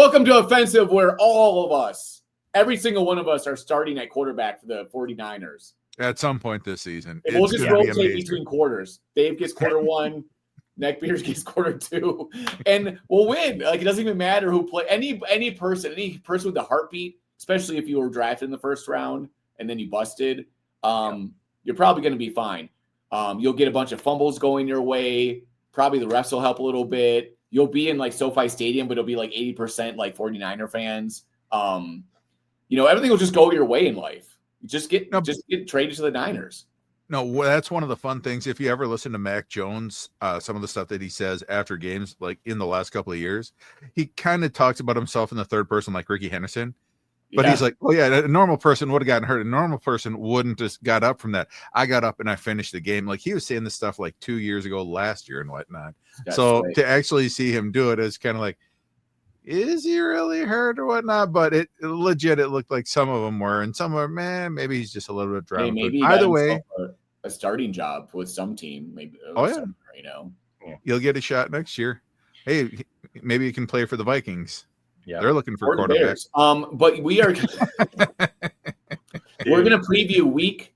Welcome to Offensive, where all of us, every single one of us, are starting at quarterback for the 49ers. At some point this season. We'll just rotate between quarters. Dave gets quarter one, Neckbeard gets quarter two, and we'll win. Like, it doesn't even matter who play. Any person with a heartbeat, especially if you were drafted in the first round and then you busted, you're probably going to be fine. You'll get a bunch of fumbles going your way. Probably the refs will help a little bit. You'll be in like SoFi Stadium, but it'll be like 80% like 49er fans. Everything will just go your way in life. You just get traded to the Niners. No, that's one of the fun things. If you ever listen to Mac Jones, some of the stuff that he says after games, like in the last couple of years, he kind of talks about himself in the third person, like Ricky Henderson. But he's like, oh, yeah, a normal person would have gotten hurt. A normal person wouldn't just got up from that. I got up and I finished the game. Like, he was saying this stuff like 2 years ago, last year and whatnot. To actually see him do it is kind of like, is he really hurt or whatnot? But it looked like some of them were. And some of them, maybe he's just a little bit drowned. Hey, maybe either way, a starting job with some team. Maybe. You'll get a shot next year. Hey, maybe you can play for the Vikings. Yeah, they're looking for quarterbacks. But we are we're going to preview week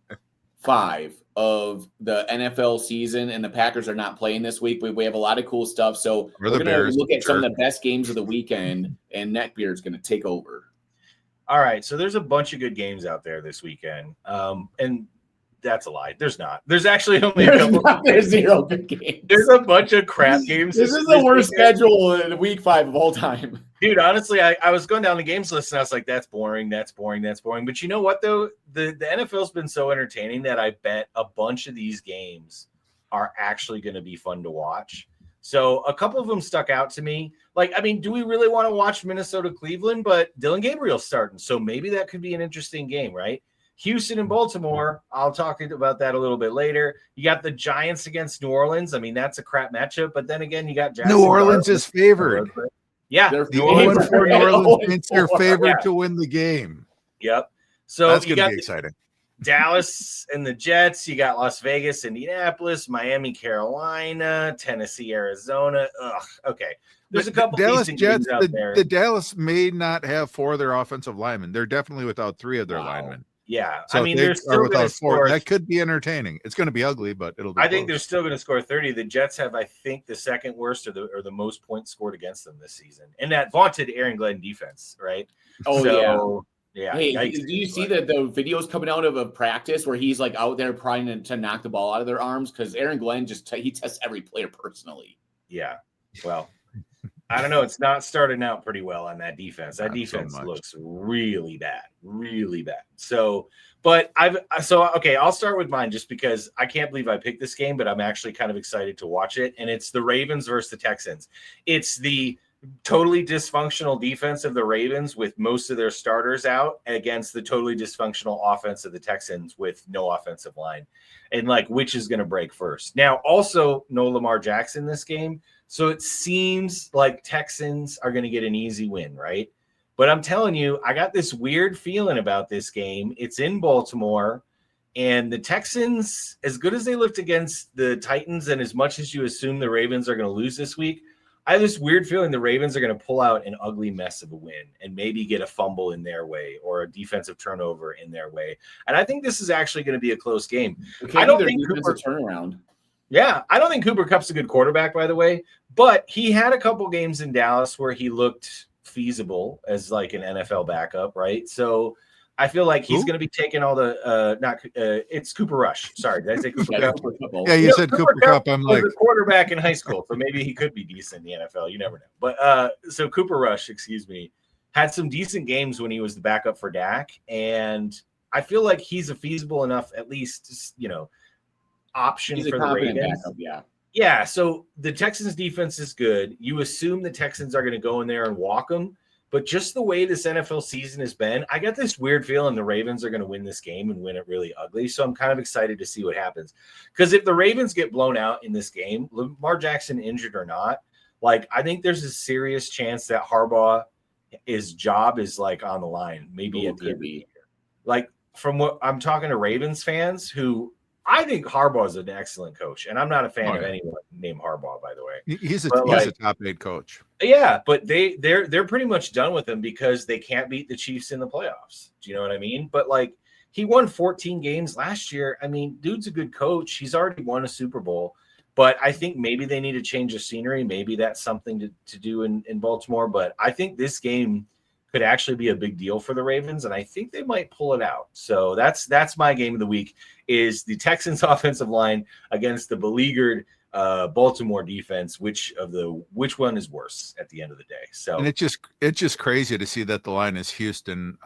5 of the NFL season, and the Packers are not playing this week. We have a lot of cool stuff. So we're going to look at some of the best games of the weekend, and Neckbeard's going to take over. All right. So there's a bunch of good games out there this weekend. And that's a lie. There's not. There's actually only a couple. There's 0 good games. There's a bunch of crap games. This is the worst schedule in week 5 of all time. Dude, honestly, I was going down the games list and I was like, that's boring. But you know what, though? The NFL's been so entertaining that I bet a bunch of these games are actually going to be fun to watch. So a couple of them stuck out to me. Like, I mean, do we really want to watch Minnesota-Cleveland? But Dylan Gabriel's starting, so maybe that could be an interesting game, right? Houston and Baltimore, I'll talk about that a little bit later. You got the Giants against New Orleans. I mean, that's a crap matchup. But then again, you got New Orleans is favored. Yeah. New Orleans thinks they're favored to win the game. Yep. So that's going to be exciting. Dallas and the Jets. You got Las Vegas, Indianapolis, Miami, Carolina, Tennessee, Arizona. Ugh. Okay. There's a couple Dallas Jets out there. The Dallas may not have 4 of their offensive linemen. They're definitely without 3 of their linemen. Yeah, so I mean, they're still without 4. That could be entertaining. It's going to be ugly, but it'll be. I think they're still going to score 30. The Jets have, I think, the second worst or the most points scored against them this season, and that vaunted Aaron Glenn defense, right? Oh yeah. Hey, do you see the videos coming out of practice where he's like out there trying to knock the ball out of their arms? Because Aaron Glenn he tests every player personally. Yeah, well. I don't know. It's not starting out pretty well on that defense. That defense looks really bad, really bad. So, but I'll start with mine just because I can't believe I picked this game, but I'm actually kind of excited to watch it. And it's the Ravens versus the Texans. It's the totally dysfunctional defense of the Ravens with most of their starters out against the totally dysfunctional offense of the Texans with no offensive line. And like, which is going to break first? Now, also no Lamar Jackson this game. So it seems like Texans are going to get an easy win, right? But I'm telling you, I got this weird feeling about this game. It's in Baltimore, and the Texans, as good as they looked against the Titans, and as much as you assume the Ravens are going to lose this week, I have this weird feeling the Ravens are going to pull out an ugly mess of a win and maybe get a fumble in their way or a defensive turnover in their way. And I think this is actually going to be a close game. I don't think Cooper turnaround. Yeah, I don't think Cooper Kupp's a good quarterback, by the way, but he had a couple games in Dallas where he looked feasible as like an NFL backup, right? So I feel like he's going to be taking all the it's Cooper Rush. Sorry, did I say Cooper Kupp? Yeah, you said Cooper Kupp. I'm like a quarterback in high school, so maybe he could be decent in the NFL. You never know. But so Cooper Rush, had some decent games when he was the backup for Dak, and I feel like he's a feasible enough, at least option for the Ravens. Backup, yeah. So the Texans defense is good. You assume the Texans are going to go in there and walk them. But just the way this NFL season has been, I got this weird feeling the Ravens are going to win this game and win it really ugly. So I'm kind of excited to see what happens. Because if the Ravens get blown out in this game, Lamar Jackson injured or not, like I think there's a serious chance that Harbaugh, his job is like on the line. Maybe at the end of the year. Like from what I'm talking to Ravens fans who I think Harbaugh is an excellent coach, and I'm not a fan of yeah. anyone named Harbaugh, by the way. He's a top 8 coach. Yeah, but they're pretty much done with him because they can't beat the Chiefs in the playoffs. Do you know what I mean? But like he won 14 games last year. I mean, dude's a good coach. He's already won a Super Bowl. But I think maybe they need to change the scenery. Maybe that's something to do in Baltimore. But I think this game could actually be a big deal for the Ravens, and I think they might pull it out. So that's my game of the week is the Texans offensive line against the beleaguered Baltimore defense. Which one is worse at the end of the day? So and it's just crazy to see that the line is Houston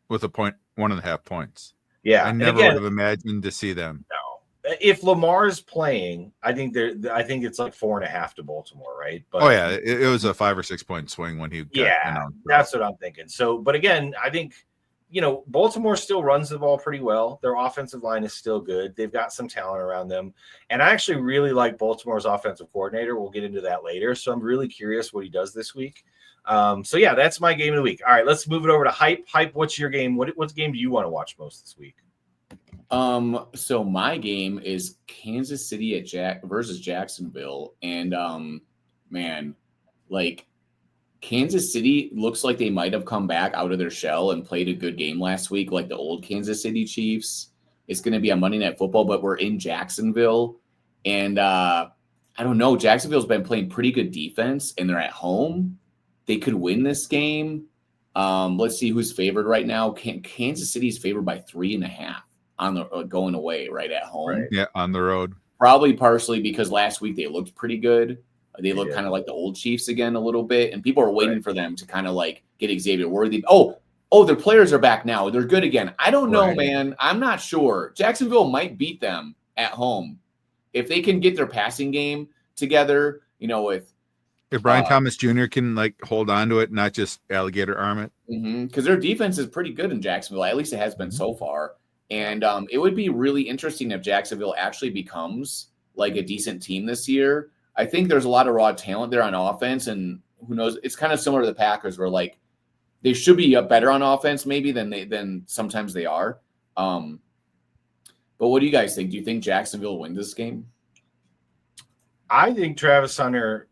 with 1.5 points. Yeah, I never would have imagined to see them. No. If Lamar's playing, I think it's like 4.5 to Baltimore, right? But it was a 5 or 6 point swing when he got announced. That's what I'm thinking. So, but again, I think Baltimore still runs the ball pretty well. Their offensive line is still good. They've got some talent around them, and I actually really like Baltimore's offensive coordinator. We'll get into that later. So I'm really curious what he does this week. So yeah, that's my game of the week. All right, let's move it over to Hype. Hype, what's your game? What game do you want to watch most this week? So my game is Kansas City versus Jacksonville, and man, like Kansas City looks like they might have come back out of their shell and played a good game last week, like the old Kansas City Chiefs. It's going to be on Monday Night Football, but we're in Jacksonville, and I don't know. Jacksonville's been playing pretty good defense, and they're at home. They could win this game. Let's see who's favored right now. Kansas City's favored by 3.5. On the going away right at home. Right. Yeah, on the road. Probably partially because last week they looked pretty good. They looked kind of like the old Chiefs again a little bit, and people are waiting for them to kind of like get Xavier Worthy. Oh, their players are back now. They're good again. I don't know, man. I'm not sure. Jacksonville might beat them at home if they can get their passing game together. With if Brian Thomas Jr. can like hold on to it, not just alligator arm it, because their defense is pretty good in Jacksonville. At least it has been so far. And it would be really interesting if Jacksonville actually becomes like a decent team this year. I think there's a lot of raw talent there on offense, and who knows? It's kind of similar to the Packers, where like they should be better on offense maybe than sometimes they are. But what do you guys think? Do you think Jacksonville will win this game? I think Travis Hunter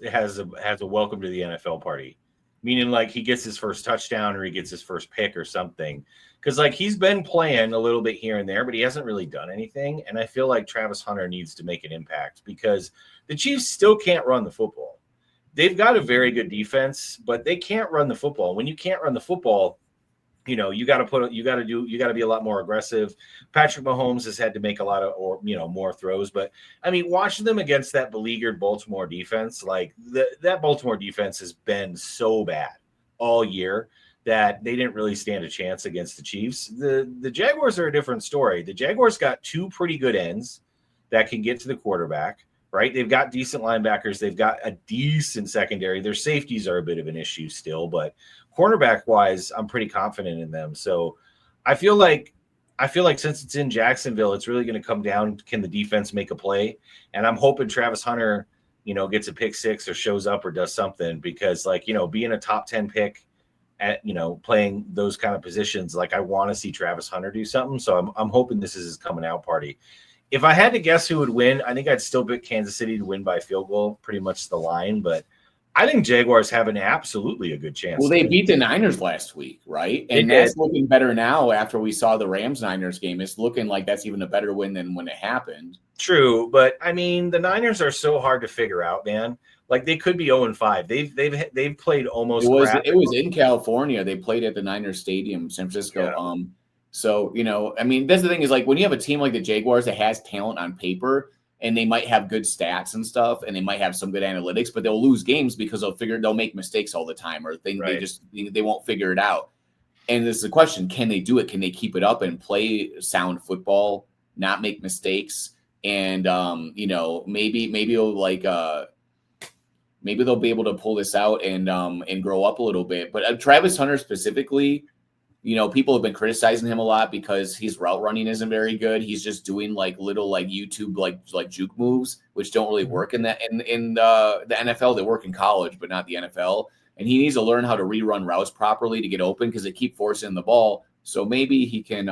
has a welcome to the NFL party, meaning like he gets his first touchdown or he gets his first pick or something. Because like he's been playing a little bit here and there, but he hasn't really done anything. And I feel like Travis Hunter needs to make an impact because the Chiefs still can't run the football. They've got a very good defense, but they can't run the football. When you can't run the football, you got to be a lot more aggressive. Patrick Mahomes has had to make a lot of more throws, but I mean, watching them against that beleaguered Baltimore defense, like that Baltimore defense has been so bad all year that they didn't really stand a chance against the Chiefs. The Jaguars are a different story. The Jaguars got two pretty good ends that can get to the quarterback, right? They've got decent linebackers. They've got a decent secondary. Their safeties are a bit of an issue still, but cornerback-wise, I'm pretty confident in them. So I feel like since it's in Jacksonville, it's really going to come down, can the defense make a play? And I'm hoping Travis Hunter, gets a pick six or shows up or does something because, being a top 10 pick at playing those kind of positions, like I want to see Travis Hunter do something. So I'm hoping this is his coming out party. If I had to guess who would win, I think I'd still pick Kansas City to win by field goal, pretty much the line. But I think Jaguars have absolutely a good chance. Well, they beat the Niners last week, right? And that's looking better now after we saw the Rams-Niners game. It's looking like that's even a better win than when it happened. True, but I mean, the Niners are so hard to figure out, man. Like they could be 0-5. They've played almost. It was in California. They played at the Niners Stadium, San Francisco. Yeah. So I mean, that's the thing is like when you have a team like the Jaguars that has talent on paper and they might have good stats and stuff, and they might have some good analytics, but they'll lose games because they'll make mistakes all the time, or they won't figure it out. And this is the question: can they do it? Can they keep it up and play sound football, not make mistakes? And maybe they'll be able to pull this out and grow up a little bit. But Travis Hunter specifically, people have been criticizing him a lot because his route running isn't very good. He's just doing like little like YouTube like juke moves, which don't really work in the NFL. They work in college, but not the NFL. And he needs to learn how to rerun routes properly to get open because they keep forcing the ball. So maybe he can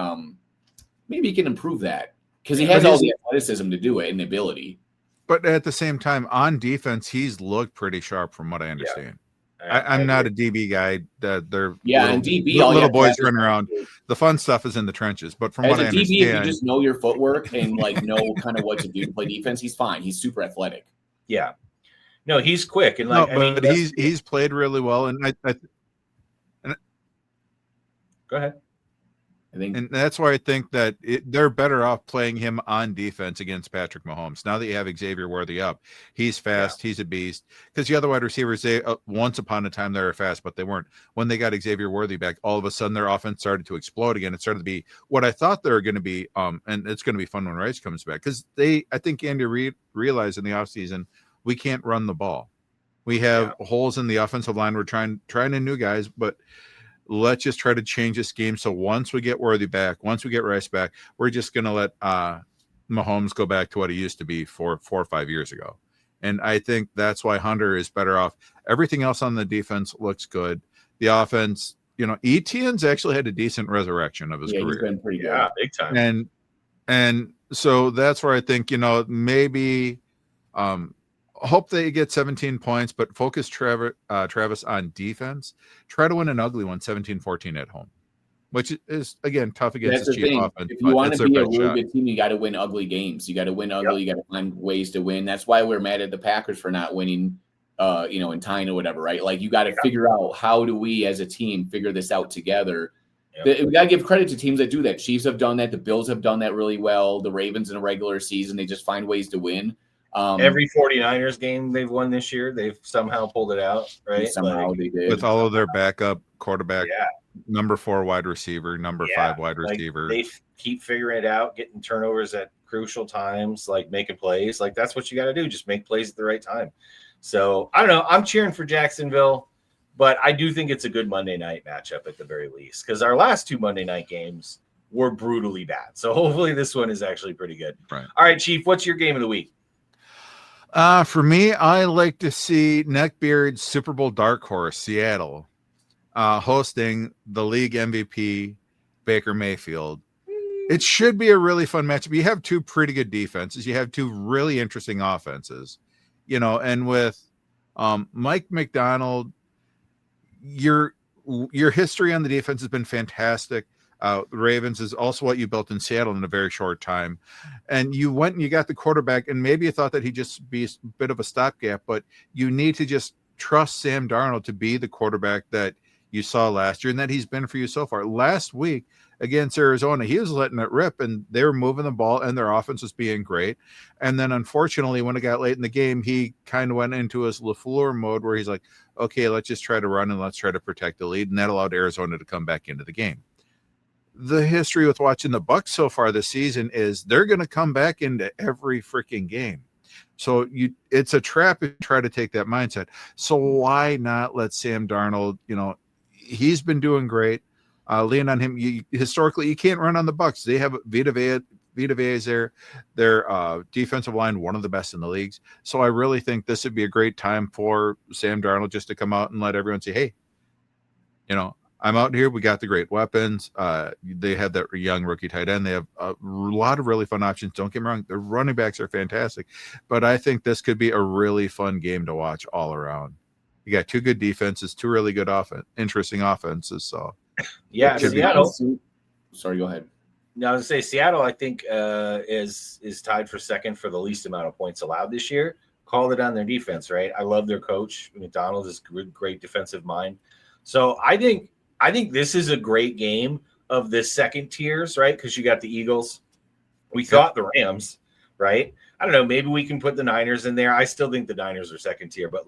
improve that. because he has all the athleticism to do it and the ability. But at the same time, on defense, he's looked pretty sharp from what I understand. I'm not a DB guy. They're and DB, little boys running around. The fun stuff is in the trenches. But from what I understand, DB, if you just know your footwork and like know kind of what to do to play defense, he's fine. He's super athletic. Yeah, no, he's quick and like but he's played really well. And go ahead. And that's why I think that they're better off playing him on defense against Patrick Mahomes. Now that you have Xavier Worthy up, he's fast, he's a beast. Because the other wide receivers, they once upon a time they were fast, but they weren't. When they got Xavier Worthy back, all of a sudden their offense started to explode again. It started to be what I thought they were going to be. And it's going to be fun when Rice comes back because I think Andy Reid realized in the offseason we can't run the ball. We have holes in the offensive line. We're trying in new guys, but let's just try to change this game. So once we get Worthy back, once we get Rice back, we're just going to let Mahomes go back to what he used to be 4 or 5 years ago. And I think that's why Hunter is better off. Everything else on the defense looks good. The offense, Etienne's actually had a decent resurrection of his career. He's been pretty good. Yeah, big time. And so that's where I think, maybe hope they get 17 points, but focus Travis on defense. Try to win an ugly one, 17-14 at home, which is, again, tough against the cheap offense. If you want to be a really good team, you got to win ugly games. You got to win ugly. You got to find ways to win. That's why we're mad at the Packers for not winning, in tying or whatever, right? Like, you got to figure out how do we as a team figure this out together. We got to give credit to teams that do that. Chiefs have done that. The Bills have done that really well. The Ravens in a regular season, they just find ways to win. Every 49ers game they've won this year, they've somehow pulled it out, right? Somehow they did. With all of their backup quarterback, number 4 wide receiver, number 5 wide receiver. They keep figuring it out, getting turnovers at crucial times, like making plays. Like, that's what you got to do. Just make plays at the right time. So, I don't know. I'm cheering for Jacksonville, but I do think it's a good Monday night matchup at the very least because our last 2 Monday night games were brutally bad. So, hopefully this one is actually pretty good. Right. All right, Chief, what's your game of the week? For me, I like to see Neckbeard's Super Bowl dark horse, Seattle, hosting the league MVP, Baker Mayfield. It should be a really fun matchup. You have 2 pretty good defenses. You have 2 really interesting offenses, and with Mike McDonald, your history on the defense has been fantastic. The Ravens is also what you built in Seattle in a very short time. And you went and you got the quarterback, and maybe you thought that he'd just be a bit of a stopgap, but you need to just trust Sam Darnold to be the quarterback that you saw last year and that he's been for you so far. Last week against Arizona, he was letting it rip, and they were moving the ball, and their offense was being great. And then, unfortunately, when it got late in the game, he kind of went into his LaFleur mode where he's like, okay, let's just try to run and let's try to protect the lead. And that allowed Arizona to come back into the game. The history with watching the Bucs so far this season is they're going to come back into every freaking game. So it's a trap to try to take that mindset. So why not let Sam Darnold, he's been doing great. Lean on him. Historically, you can't run on the Bucs. They have Vita Vea is there. Their defensive line, one of the best in the leagues. So I really think this would be a great time for Sam Darnold just to come out and let everyone say, hey, I'm out here. We got the great weapons. They have that young rookie tight end. They have a lot of really fun options. Don't get me wrong. Their running backs are fantastic. But I think this could be a really fun game to watch all around. You got 2 good defenses, 2 really good interesting offenses. So, yeah, Seattle. Sorry, go ahead. Now, I was going to say Seattle, I think, is tied for second for the least amount of points allowed this year. Called it on their defense, right? I love their coach. McDonald is a great defensive mind. So I think this is a great game of the second tiers, right? Because you got the Eagles. We thought the Rams, right? I don't know. Maybe we can put the Niners in there. I still think the Niners are second tier, but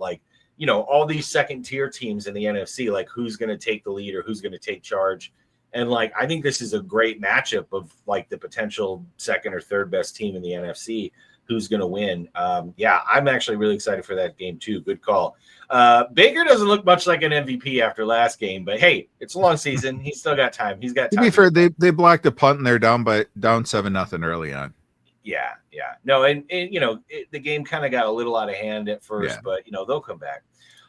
all these second tier teams in the NFC, like who's going to take the lead or who's going to take charge. And I think this is a great matchup of the potential second or third best team in the NFC. Who's going to win? I'm actually really excited for that game too. Good call. Baker doesn't look much like an MVP after last game, but hey, it's a long season. He's still got time. He's got time. To be fair, they blocked a punt and they're down 7-0 early on. Yeah. No, and the game kind of got a little out of hand at first, but they'll come back.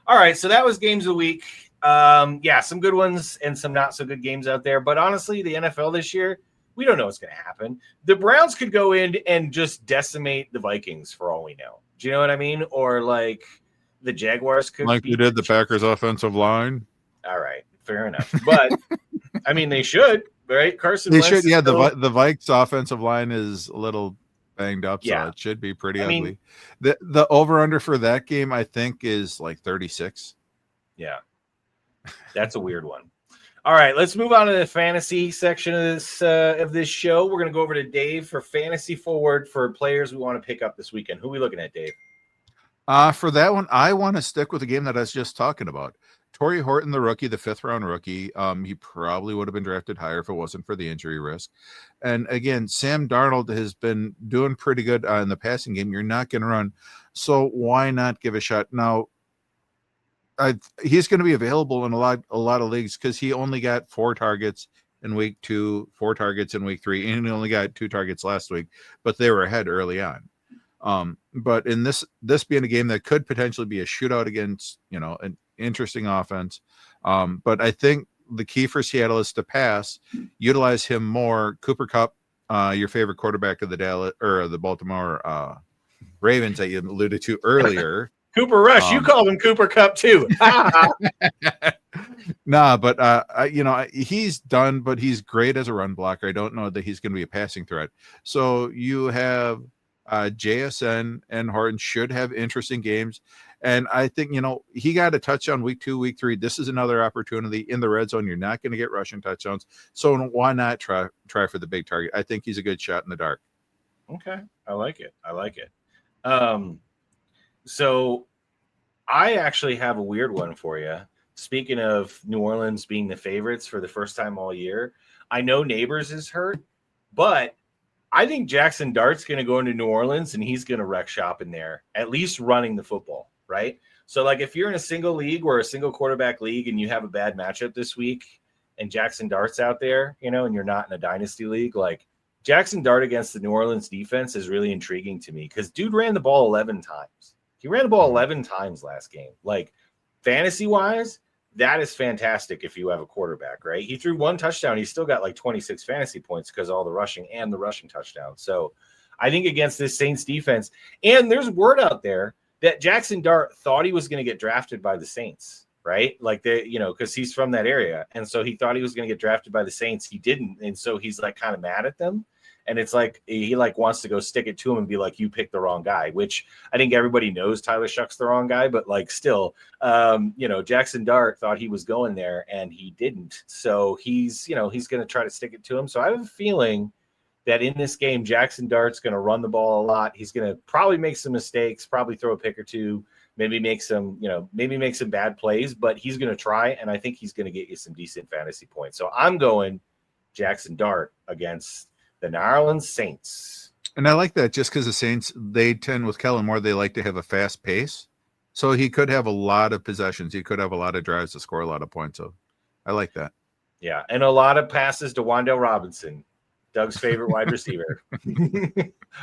All right, so that was games of the week. Some good ones and some not so good games out there. But honestly, the NFL this year, We don't know what's going to happen. The Browns could go in and just decimate the Vikings for all we know. Do you know what I mean? Or like the Jaguars could like they did the Packers offensive line. All right, fair enough. But I mean, they should, right? Carson Wentz should. Yeah, still... the Vikes offensive line is a little banged up, so it should be pretty ugly. The over under for that game, I think, is like 36. Yeah, that's a weird one. All right, let's move on to the fantasy section of this show. We're going to go over to Dave for fantasy forward for players we want to pick up this weekend. Who are we looking at, Dave? For that one, I want to stick with the game that I was just talking about. Torrey Horton, the rookie, the 5th round rookie. He probably would have been drafted higher if it wasn't for the injury risk. And again, Sam Darnold has been doing pretty good in the passing game. You're not going to run. So why not give a shot? Now, he's going to be available in a lot of leagues because he only got 4 targets in week 2, 4 targets in week 3, and he only got 2 targets last week, but they were ahead early on. But in this being a game that could potentially be a shootout against, an interesting offense. But I think the key for Seattle is to pass, utilize him more. Cooper Kupp, your favorite quarterback of the Baltimore Ravens that you alluded to earlier. Cooper Rush, you called him Cooper Kupp too. Nah, but he's done, but he's great as a run blocker. I don't know that he's going to be a passing threat. So you have JSN and Horton should have interesting games. And I think, he got a touchdown week 2, week 3. This is another opportunity in the red zone. You're not going to get rushing touchdowns. So why not try for the big target? I think he's a good shot in the dark. Okay. I like it. So I actually have a weird one for you. Speaking of New Orleans being the favorites for the first time all year, I know Neighbors is hurt, but I think Jackson Dart's going to go into New Orleans and he's going to wreck shop in there, at least running the football, right? So like if you're in a single league or a single quarterback league and you have a bad matchup this week and Jackson Dart's out there, and you're not in a dynasty league, like Jackson Dart against the New Orleans defense is really intriguing to me because dude ran the ball 11 times. He ran the ball 11 times last game. Like fantasy-wise, that is fantastic if you have a quarterback, right? He threw 1 touchdown. He still got like 26 fantasy points because all the rushing and the rushing touchdown. So I think against this Saints defense, and there's word out there that Jackson Dart thought he was going to get drafted by the Saints, right? Like because he's from that area. And so he thought he was going to get drafted by the Saints. He didn't. And so he's like kind of mad at them. And it's like he like wants to go stick it to him and be like, you picked the wrong guy, which I think everybody knows Tyler Shuck's the wrong guy. But like still, Jackson Dart thought he was going there and he didn't. So he's going to try to stick it to him. So I have a feeling that in this game, Jackson Dart's going to run the ball a lot. He's going to probably make some mistakes, probably throw a pick or two, maybe make some bad plays, but he's going to try. And I think he's going to get you some decent fantasy points. So I'm going Jackson Dart against the New Orleans Saints. And I like that just because the Saints, they tend with Kellen Moore, they like to have a fast pace. So he could have a lot of possessions. He could have a lot of drives to score a lot of points. So I like that. Yeah. And a lot of passes to Wan'Dale Robinson, Doug's favorite wide receiver.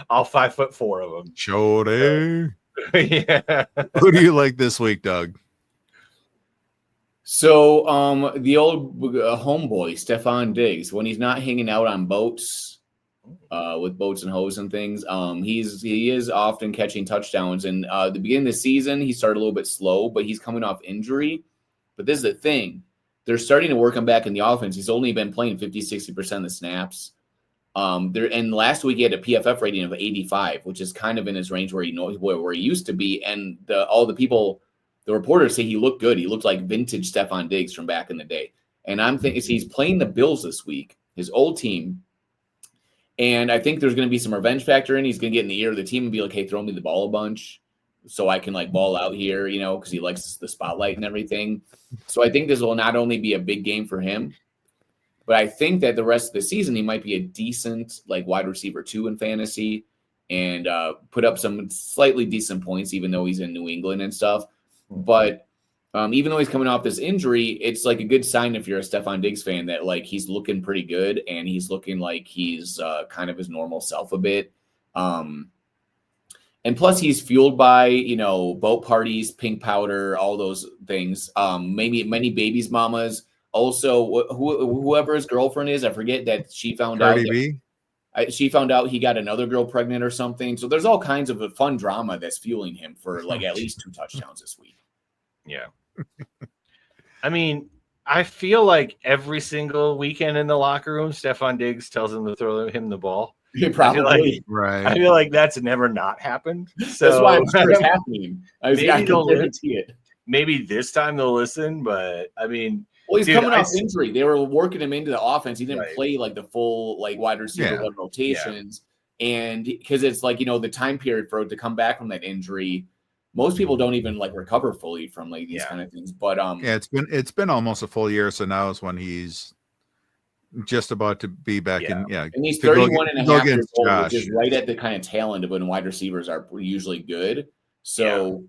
All 5'4" of them. Shorty. Yeah. Who do you like this week, Doug? So the old homeboy, Stephon Diggs, when he's not hanging out on boats, with boats and hose and things, he is often catching touchdowns. And the beginning of the season, he started a little bit slow, but he's coming off injury. But this is the thing. They're starting to work him back in the offense. He's only been playing 50-60% of the snaps. And last week he had a PFF rating of 85, which is kind of in his range where he used to be. And the reporters say he looked good. He looked like vintage Stephon Diggs from back in the day. And I'm thinking he's playing the Bills this week, his old team. And I think there's going to be some revenge factor in. He's going to get in the ear of the team and be like, hey, throw me the ball a bunch so I can like ball out here, because he likes the spotlight and everything. So I think this will not only be a big game for him, but I think that the rest of the season, he might be a decent like wide receiver 2 in fantasy and put up some slightly decent points, even though he's in New England and stuff. But even though he's coming off this injury, it's like a good sign if you're a Stephon Diggs fan that like he's looking pretty good and he's looking like he's kind of his normal self a bit. And plus he's fueled by, boat parties, pink powder, all those things. Maybe many babies' mamas Also, whoever his girlfriend is, I forget that she found out. Cardi B. She found out he got another girl pregnant or something. So there's all kinds of fun drama that's fueling him for like at least 2 touchdowns this week. Yeah. I mean, I feel like every single weekend in the locker room, Stefon Diggs tells him to throw him the ball. Probably. I feel like that's never not happened. So that's why I'm sure it's happening. I can guarantee it. Maybe this time they'll listen, but I mean, well, he's coming off injury. They were working him into the offense. He didn't play like the full like wide receiver rotations, and because it's like the time period for it to come back from that injury. Most people don't even like recover fully from like these kind of things. But it's been almost a full year, so now is when he's just about to be back in. Yeah, and he's 31 and a half years old, which is right at the kind of tail end of when wide receivers are usually good. So.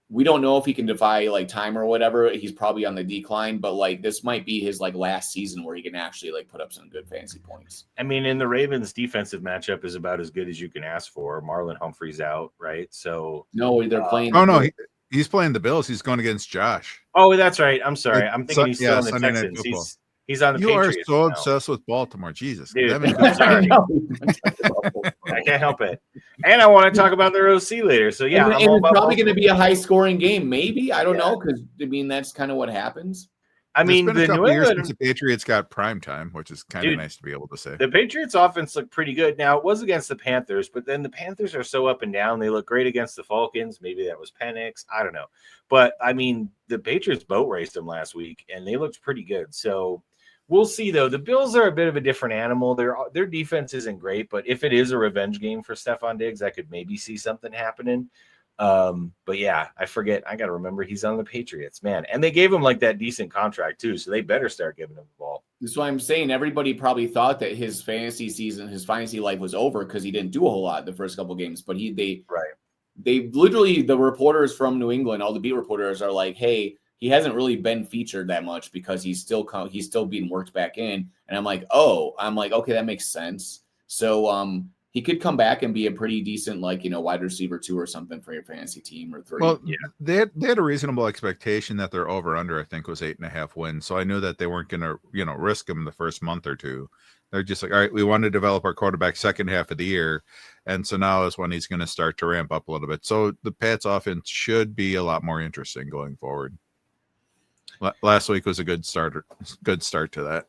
We don't know if he can defy like time or whatever. He's probably on the decline, but like this might be his like last season where he can actually like put up some good fantasy points. I mean, in the Ravens defensive matchup is about as good as you can ask for. Marlon Humphrey's out, right? So no, they're playing. He's playing the Bills. He's going against Josh. Oh, that's right. I'm sorry. I'm thinking he's still on the Texans. He's on the Patriots. You are so obsessed with Baltimore. Jesus. Dude, I'm sorry. I can't help it. And I want to talk about their OC later. So, yeah. And it's probably going to be a high-scoring game. Maybe. I don't know because, I mean, that's kind of what happens. I mean, it's been a couple years since the Patriots got prime time, which is kind of nice to be able to say. The Patriots offense looked pretty good. Now, it was against the Panthers, but then the Panthers are so up and down. They look great against the Falcons. Maybe that was Penix. I don't know. But, I mean, the Patriots boat raced them last week, and they looked pretty good. So, we'll see, though. The Bills are a bit of a different animal. Their defense isn't great, but if it is a revenge game for Stefon Diggs, I could maybe see something happening. But yeah, I forget. I got to remember he's on the Patriots, man. And they gave him like that decent contract too, so they better start giving him the ball. That's why I'm saying everybody probably thought that his fantasy life was over because he didn't do a whole lot the first couple games. But they literally, the reporters from New England, all the beat reporters are like, hey, he hasn't really been featured that much because he's still being worked back in. And I'm like, okay, that makes sense. So he could come back and be a pretty decent, wide receiver 2 or something for your fantasy team or 3. Well, they had a reasonable expectation that their over under, I think, was 8.5 wins. So I knew that they weren't going to, risk him the first month or two. They're just like, all right, we want to develop our quarterback second half of the year. And so now is when he's going to start to ramp up a little bit. So the Pats offense should be a lot more interesting going forward. Last week was a good start to that.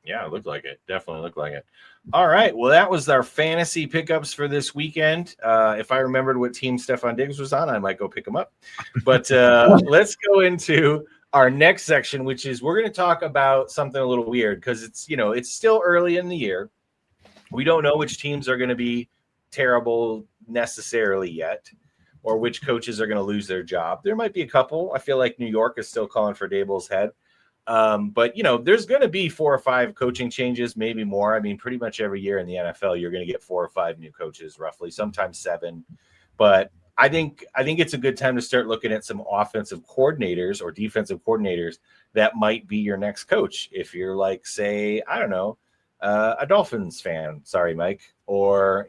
Yeah, it looked like it. Definitely looked like it. All right. Well, that was our fantasy pickups for this weekend. If I remembered what team Stefon Diggs was on, I might go pick him up. But let's go into our next section, which is we're going to talk about something a little weird because it's still early in the year. We don't know which teams are going to be terrible necessarily yet, or which coaches are going to lose their job. There might be a couple. I feel like New York is still calling for Daboll's head. But, there's going to be 4 or 5 coaching changes, maybe more. I mean, pretty much every year in the NFL, you're going to get 4 or 5 new coaches, roughly, sometimes 7. But I think it's a good time to start looking at some offensive coordinators or defensive coordinators that might be your next coach. If you're like, say, I don't know, a Dolphins fan. Sorry, Mike. Or,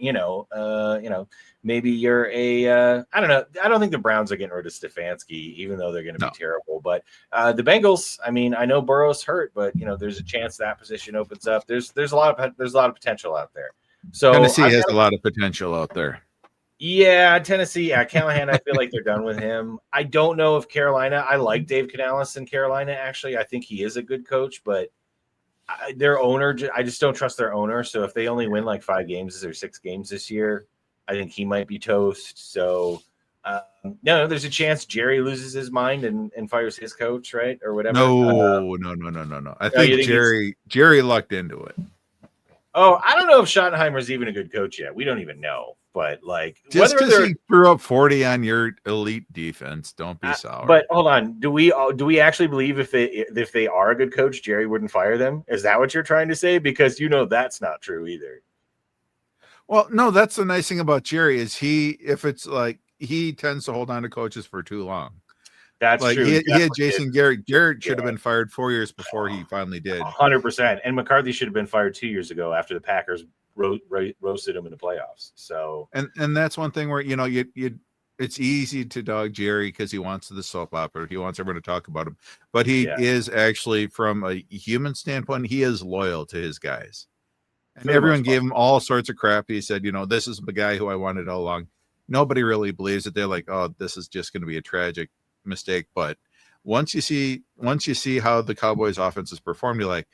maybe you're I don't know. I don't think the Browns are getting rid of Stefanski, even though they're going to be terrible. But the Bengals, I mean, I know Burrow's hurt, but there's a chance that position opens up. There's a lot of potential out there. So Tennessee has a lot of potential out there. Yeah, Tennessee. Yeah, Callahan, I feel like they're done with him. I don't know if Carolina. I like Dave Canales in Carolina, actually. I think he is a good coach, but their owner, I just don't trust their owner. So if they only win like 5 games or 6 games this year, I think he might be toast. So there's a chance Jerry loses his mind and fires his coach, right, or whatever. No. I think Jerry lucked into it. Oh, I don't know if Schottenheimer's even a good coach yet. We don't even know. But just because he threw up 40 on your elite defense, don't be sour. But hold on, do we actually believe if they are a good coach, Jerry wouldn't fire them? Is that what you're trying to say? Because that's not true either. Well, no, that's the nice thing about Jerry is he tends to hold on to coaches for too long. That's true. He had Jason Garrett. Garrett should have been fired 4 years before he finally did. 100%. And McCarthy should have been fired 2 years ago after the Packers roasted him in the playoffs. So and that's one thing where you it's easy to dog Jerry because he wants the soap opera. He wants everyone to talk about him. But he Yeah. is actually, from a human standpoint, he is loyal to his guys. And For the everyone most gave part. him all sorts of crap. He said, this is the guy who I wanted all along. Nobody really believes it. They're like, oh, this is just going to be a tragic mistake. But once you see how the Cowboys offense has performed, you're like,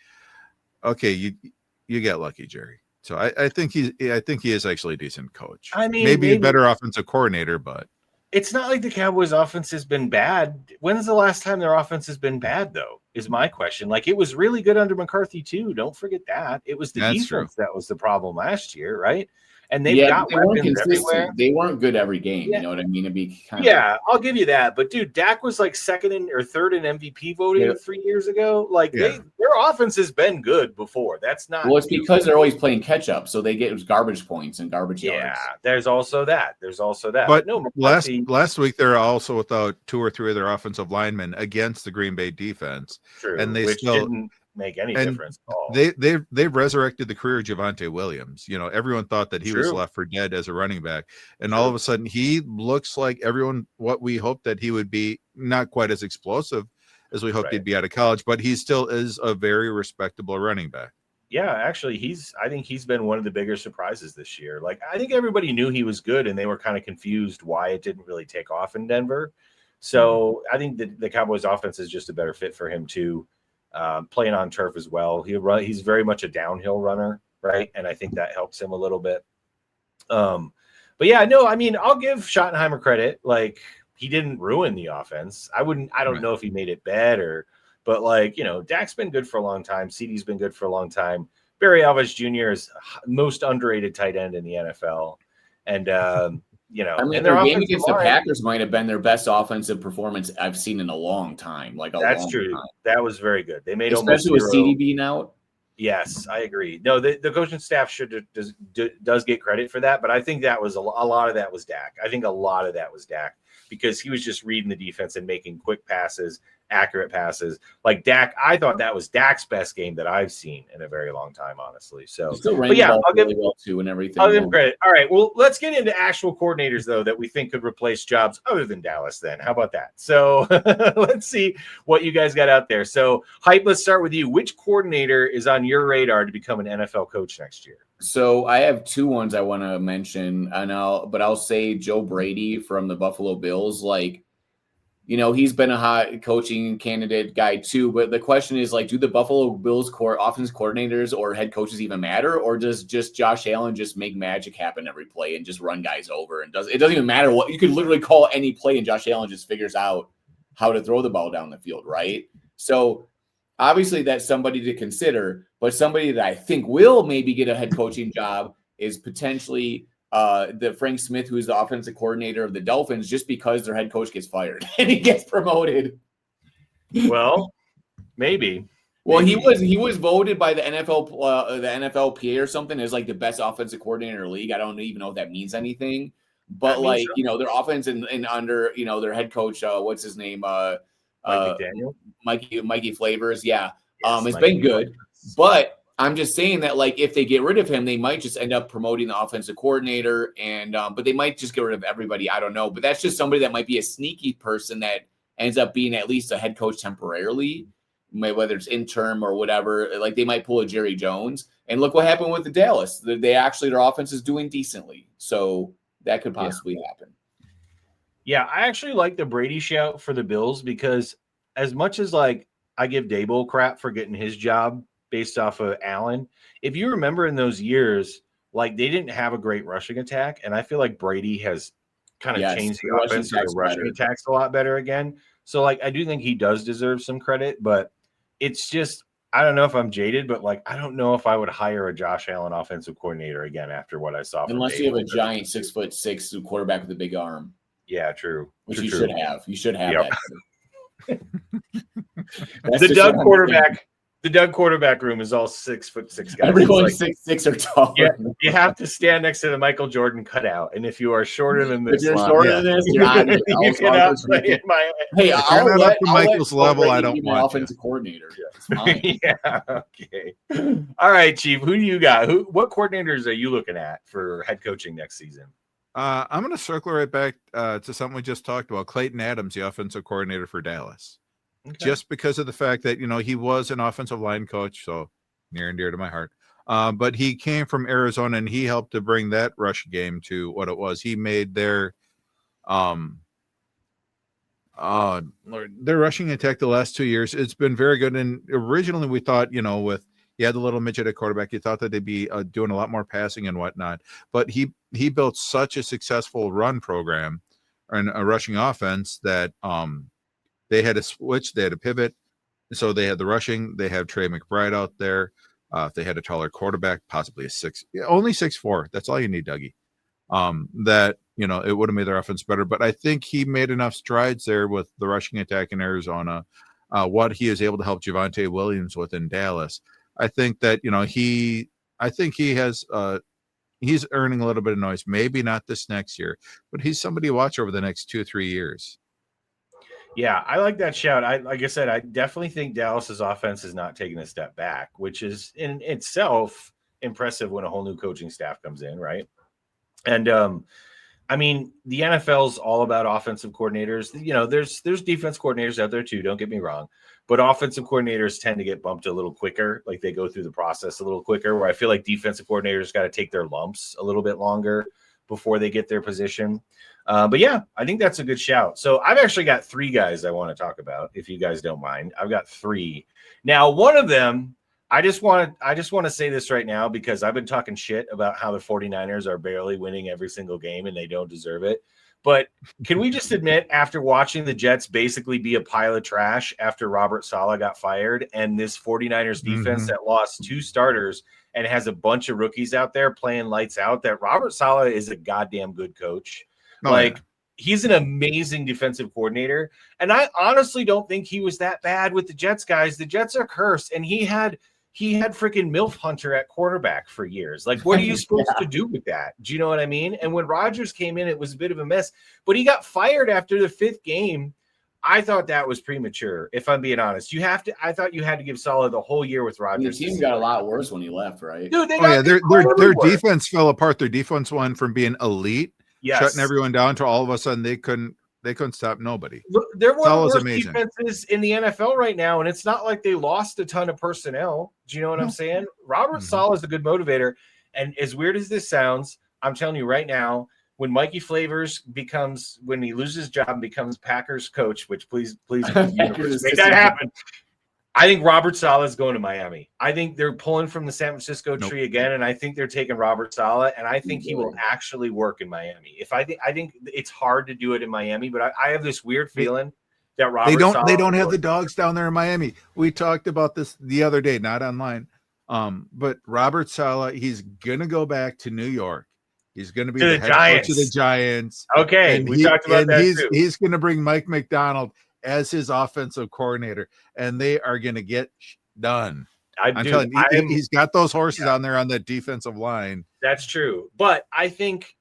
okay, you get lucky, Jerry. So I think he is actually a decent coach. I mean, maybe a better offensive coordinator, but it's not like the Cowboys offense has been bad. When's the last time their offense has been bad, though, is my question. Like, it was really good under McCarthy, too. Don't forget that. It was the defense that was the problem last year, right? And they've got weapons everywhere. They weren't good every game. Yeah. You know what I mean? It'd be I'll give you that. But dude, Dak was like second or third in MVP voting 3 years ago. Like their offense has been good before. That's not. Well, it's because they're always playing catch up, so they get garbage points and garbage yards. Yeah, there's also that. But no, last week they're also without 2 or 3 of their offensive linemen against the Green Bay defense. True, and they didn't make any difference at all. They've resurrected the career of Javonte Williams. Everyone thought that he was left for dead as a running back, and all of a sudden he looks like what we hoped that he would be. Not quite as explosive as we hoped he'd be out of college, but he still is a very respectable running back. Yeah, actually, I think he's been one of the bigger surprises this year. Like, I think everybody knew he was good, and they were kind of confused why it didn't really take off in Denver. So I think the Cowboys offense is just a better fit for him too. Playing on turf as well. He's very much a downhill runner, right? And I think that helps him a little bit. But yeah, no, I mean, I'll give Schottenheimer credit. Like, he didn't ruin the offense. I don't know if he made it better, but like, Dak's been good for a long time. CeeDee's been good for a long time. Barry Alvarez Jr. is most underrated tight end in the NFL. And, I mean, their game against the Packers might have been their best offensive performance I've seen in a long time. That's true. Time. That was very good. They made especially with CeeDee being out. Yes, I agree. No, the coaching staff does get credit for that, but I think that was a lot of that was Dak. I think a lot of that was Dak because he was just reading the defense and making quick passes, accurate passes. Like Dak, I thought that was Dak's best game that I've seen in a very long time, honestly. So, but yeah, I'll give well too and everything. I'll give him credit. All right, well, let's get into actual coordinators though that we think could replace jobs other than Dallas. Then, how about that? So, let's see what you guys got out there. So, Hype, let's start with you. Which coordinator is on your radar to become an NFL coach next year? So I have 2 ones I want to mention, and I'll say Joe Brady from the Buffalo Bills. Like, he's been a hot coaching candidate guy too. But the question is, like, do the Buffalo Bills offense coordinators or head coaches even matter, or does just Josh Allen just make magic happen every play and just run guys over? And it doesn't even matter what you could literally call any play, and Josh Allen just figures out how to throw the ball down the field, right? So obviously that's somebody to consider, but somebody that I think will maybe get a head coaching job is potentially the Frank Smith, who's the offensive coordinator of the Dolphins, just because their head coach gets fired and he gets promoted. Well, maybe. Well, he was voted by the NFLPA or something as like the best offensive coordinator in the league. I don't even know if that means anything, but like their offense and under their head coach, what's his name? Mikey Flavors. Yeah. Yes, it's been good, but I'm just saying that, like, if they get rid of him, they might just end up promoting the offensive coordinator, and but they might just get rid of everybody. I don't know, but that's just somebody that might be a sneaky person that ends up being at least a head coach temporarily, whether it's interim or whatever. Like, they might pull a Jerry Jones, and look what happened with the Dallas. Their offense is doing decently, so that could possibly happen. Yeah, I actually like the Brady shout for the Bills because as much as like I give Daboll crap for getting his job based off of Allen, if you remember in those years, like they didn't have a great rushing attack, and I feel like Brady has kind of changed the offense to the rushing attacks a lot better again. So like I do think he does deserve some credit, but it's just I don't know if I'm jaded, but like I don't know if I would hire a Josh Allen offensive coordinator again after what I saw. Unless you have a giant 6'6" quarterback with a big arm. Yeah, true. Which you should have. You should have that. The Doug quarterback. The Doug quarterback room is all 6'6" guys. Everyone's 6'6" or taller. Yeah, you have to stand next to the Michael Jordan cutout, and if you are shorter than this, you're you cannot play in my. Hey, I'll let Michael's level. I don't want offensive coordinator. It's fine. Yeah. Okay. All right, Chief. Who do you got? What coordinators are you looking at for head coaching next season? I'm going to circle right back to something we just talked about. Clayton Adams, the offensive coordinator for Dallas. Okay. Just because of the fact that, he was an offensive line coach, so near and dear to my heart. But he came from Arizona, and he helped to bring that rush game to what it was. He made their rushing attack the last 2 years. It's been very good. And originally we thought, with you had the little midget at quarterback, you thought that they'd be doing a lot more passing and whatnot. But he built such a successful run program and a rushing offense that they had to switch, they had to pivot. So they had the rushing, they have Trey McBride out there. If they had a taller quarterback, possibly only 6'4". That's all you need, Dougie. That it would have made their offense better. But I think he made enough strides there with the rushing attack in Arizona. What he is able to help Javonte Williams with in Dallas. I think that he has he's earning a little bit of noise. Maybe not this next year, but he's somebody to watch over the next 2-3 years. Yeah, I like that shout. Like I said, I definitely think Dallas's offense is not taking a step back, which is in itself impressive when a whole new coaching staff comes in, right? And I mean, the NFL's all about offensive coordinators. There's defense coordinators out there too, don't get me wrong. But offensive coordinators tend to get bumped a little quicker, like they go through the process a little quicker, where I feel like defensive coordinators got to take their lumps a little bit longer before they get their position. But yeah, I think that's a good shout. So I've actually got 3 guys I want to talk about, if you guys don't mind. I've got 3. Now, one of them, I just want to say this right now because I've been talking shit about how the 49ers are barely winning every single game and they don't deserve it. But can we just admit, after watching the Jets basically be a pile of trash after Robert Saleh got fired, and this 49ers defense that lost 2 starters and has a bunch of rookies out there playing lights out, that Robert Saleh is a goddamn good coach. He's an amazing defensive coordinator. And I honestly don't think he was that bad with the Jets, guys. The Jets are cursed. And he had freaking MILF Hunter at quarterback for years. Like, what are you supposed to do with that? Do you know what I mean? And when Rodgers came in, it was a bit of a mess. But he got fired after the 5th game. I thought that was premature, if I'm being honest. I thought you had to give Saleh the whole year with Rodgers. Your team got a lot worse when he left, right? Dude, their defense fell apart. Their defense went from being elite, shutting everyone down, to all of a sudden they couldn't stop nobody. They're one of the worst defenses in the NFL right now, and it's not like they lost a ton of personnel. Do you know what I'm saying? Robert Saleh is a good motivator, and as weird as this sounds, I'm telling you right now, when Mikey Flavors when he loses his job and becomes Packers coach, which please make that happen. I think Robert Saleh is going to Miami. I think they're pulling from the San Francisco tree again, and I think they're taking Robert Saleh, and I think he will actually work in Miami. I think it's hard to do it in Miami, but I have this weird feeling that Robert Saleh they don't have the dogs down there in Miami. We talked about this the other day, not online. But Robert Saleh, he's gonna go back to New York. He's going to be the head coach of the Giants. Okay, we talked about that too. He's going to bring Mike McDonald as his offensive coordinator, and they are going to get done. I'm telling you, he's got those horses on there on that defensive line. That's true. But I think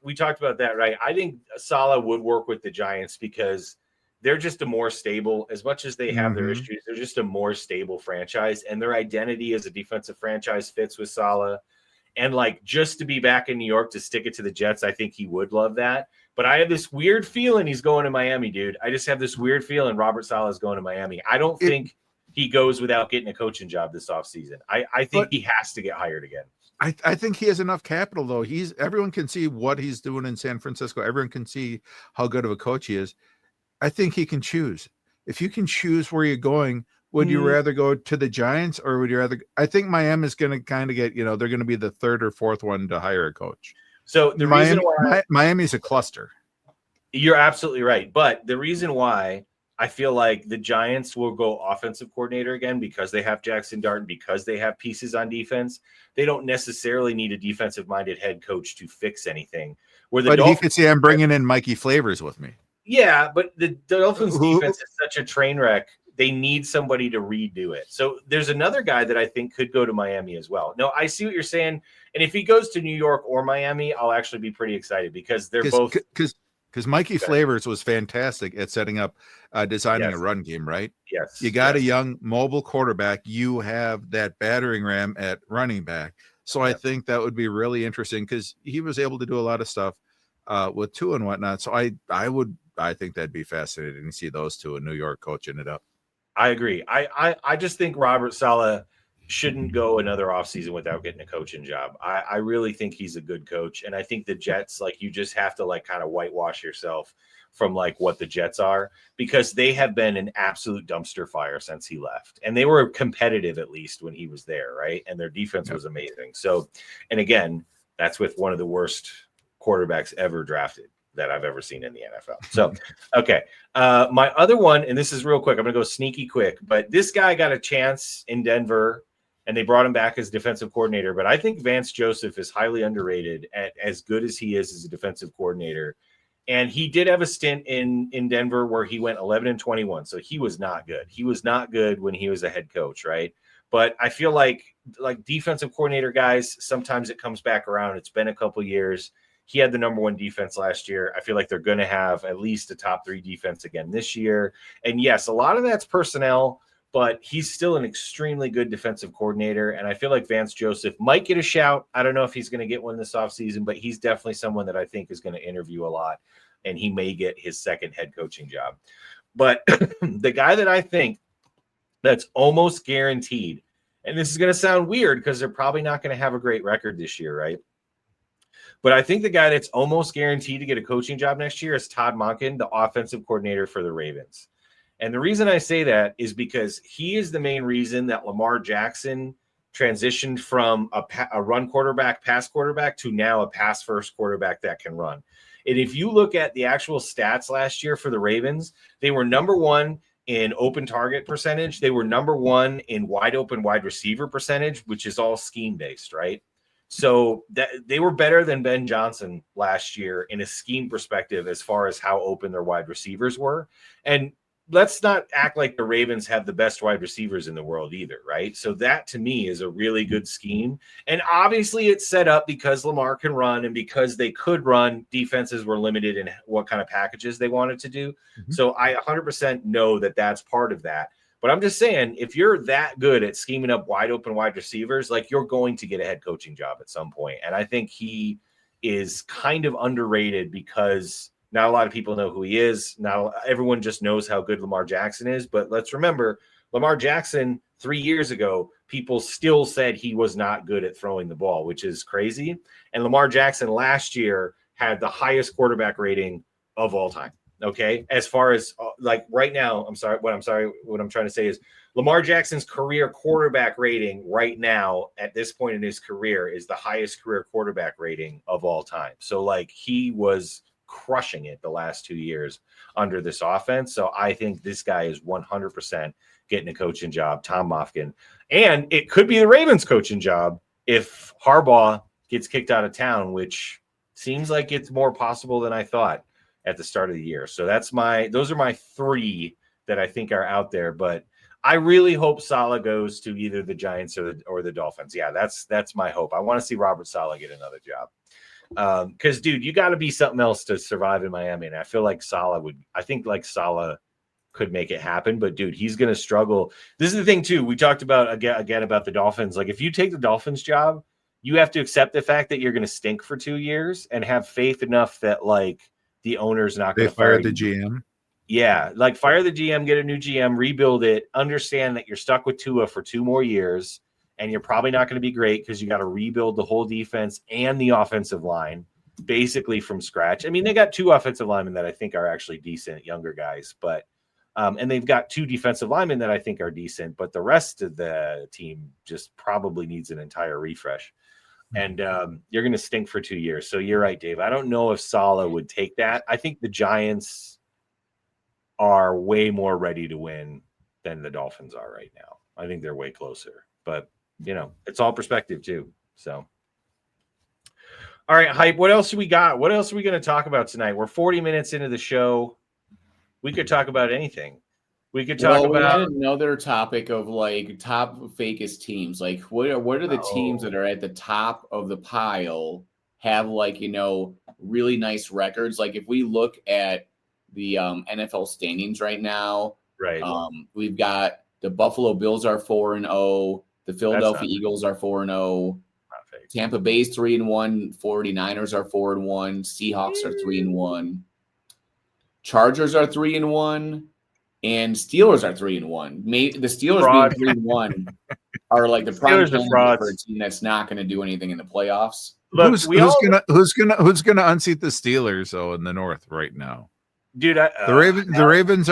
we talked about that, right? I think Saleh would work with the Giants because they're just a more stable, as much as they have their issues, they're just a more stable franchise, and their identity as a defensive franchise fits with Saleh. And like, just to be back in New York to stick it to the Jets, I think he would love that. But I have this weird feeling he's going to Miami, dude. I just have this weird feeling Robert Saleh is going to Miami. I don't think he goes without getting a coaching job this offseason. I think he has to get hired again. I think he has enough capital, though. Everyone can see what he's doing in San Francisco. Everyone can see how good of a coach he is. I think he can choose. If you can choose where you're going, would you rather go to the Giants, or would you rather? I think Miami is going to kind of get, they're going to be the 3rd or 4th one to hire a coach. So the reason why Miami's a cluster. You're absolutely right. But the reason why I feel like the Giants will go offensive coordinator again, because they have Jackson Dart, because they have pieces on defense. They don't necessarily need a defensive minded head coach to fix anything. But he could say, I'm bringing in Mikey Flavors with me. Yeah, but the Dolphins defense is such a train wreck. They need somebody to redo it. So there's another guy that I think could go to Miami as well. No, I see what you're saying. And if he goes to New York or Miami, I'll actually be pretty excited, because they're both. Because Mikey Flavors was fantastic at setting up, designing a run game, right? Yes. You got a young mobile quarterback. You have that battering ram at running back. So I think that would be really interesting, because he was able to do a lot of stuff. with Tua and whatnot. So I think that'd be fascinating to see those two in New York coaching it up. I agree. I just think Robert Saleh shouldn't go another offseason without getting a coaching job. I really think he's a good coach. And I think the Jets, like, you just have to like kind of whitewash yourself from like what the Jets are, because they have been an absolute dumpster fire since he left. And they were competitive at least when he was there, right? And their defense was amazing. So, and again, that's with one of the worst quarterbacks ever drafted that I've ever seen in the NFL. So, okay. My other one, and this is real quick, I'm going to go sneaky quick, but this guy got a chance in Denver and they brought him back as defensive coordinator. But I think Vance Joseph is highly underrated at as good as he is as a defensive coordinator. And he did have a stint in Denver where he went 11-21. So he was not good. He was not good when he was a head coach, right? But I feel like defensive coordinator guys, sometimes it comes back around. It's been a couple years. He had the number one defense last year. I feel like they're going to have at least a top 3 defense again this year. And yes, a lot of that's personnel, but he's still an extremely good defensive coordinator. And I feel like Vance Joseph might get a shout. I don't know if he's going to get one this offseason, but he's definitely someone that I think is going to interview a lot, and he may get his second head coaching job. But the guy that I think that's almost guaranteed, and this is going to sound weird because they're probably not going to have a great record this year, right? But I think the guy that's almost guaranteed to get a coaching job next year is Todd Monken, the offensive coordinator for the Ravens. And the reason I say that is because he is the main reason that Lamar Jackson transitioned from a run quarterback, pass quarterback, to now a pass first quarterback that can run. And if you look at the actual stats last year for the Ravens, they were number 1 in open target percentage. They were number 1 in wide open wide receiver percentage, which is all scheme based, right? So that they were better than Ben Johnson last year in a scheme perspective as far as how open their wide receivers were. And let's not act like the Ravens have the best wide receivers in the world either, right? So that to me is a really good scheme. And obviously it's set up because Lamar can run, and because they could run, defenses were limited in what kind of packages they wanted to do. Mm-hmm. So I 100% know that that's part of that. But I'm just saying, if you're that good at scheming up wide open wide receivers, like, you're going to get a head coaching job at some point. And I think he is kind of underrated because not a lot of people know who he is. Not everyone just knows how good Lamar Jackson is. But let's remember, Lamar Jackson 3 years ago, people still said he was not good at throwing the ball, which is crazy. And Lamar Jackson last year had the highest quarterback rating of all time. Okay. As far as like right now, what I'm trying to say is Lamar Jackson's career quarterback rating right now at this point in his career is the highest career quarterback rating of all time. So like, he was crushing it the last 2 years under this offense. So I think this guy is 100% getting a coaching job, Tom Monken. And it could be the Ravens coaching job if Harbaugh gets kicked out of town, which seems like it's more possible than I thought at the start of the year. So those are my 3 that I think are out there, but I really hope Saleh goes to either the Giants or the Dolphins. Yeah, that's my hope. I want to see Robert Saleh get another job. Because dude, you got to be something else to survive in Miami. And I feel like Saleh could make it happen, but dude, he's going to struggle. This is the thing too. We talked about again about the Dolphins. Like, if you take the Dolphins job, you have to accept the fact that you're going to stink for 2 years and have faith enough that like, the owner's not going to fire the GM. Yeah, like fire the GM, get a new GM, rebuild it. Understand that you're stuck with Tua for 2 more years, and you're probably not going to be great because you got to rebuild the whole defense and the offensive line basically from scratch. I mean, they got 2 offensive linemen that I think are actually decent, younger guys, but and they've got 2 defensive linemen that I think are decent, but the rest of the team just probably needs an entire refresh. And you're going to stink for 2 years. So you're right, Dave. I don't know if Saleh would take that. I think the Giants are way more ready to win than the Dolphins are right now. I think they're way closer. But, it's all perspective too. So, all right, Hype, what else do we got? What else are we going to talk about tonight? We're 40 minutes into the show. We could talk about anything. We could talk about. We had another topic of like top fakest teams. Like, what are the teams that are at the top of the pile have like really nice records? Like, if we look at the NFL standings right now, right? We've got the Buffalo Bills are 4-0, the Philadelphia Eagles are 4-0, fake. Tampa Bay's 3-1. 49ers are 4-1. Seahawks are 3-1. Chargers are 3-1. And Steelers are 3-1. The Steelers Fraud. being 3-1 are like the prime Steelers are candidate frauds. for a team that's not going to do anything in the playoffs. Look, who's gonna unseat the Steelers though in the North right now? Dude, The Ravens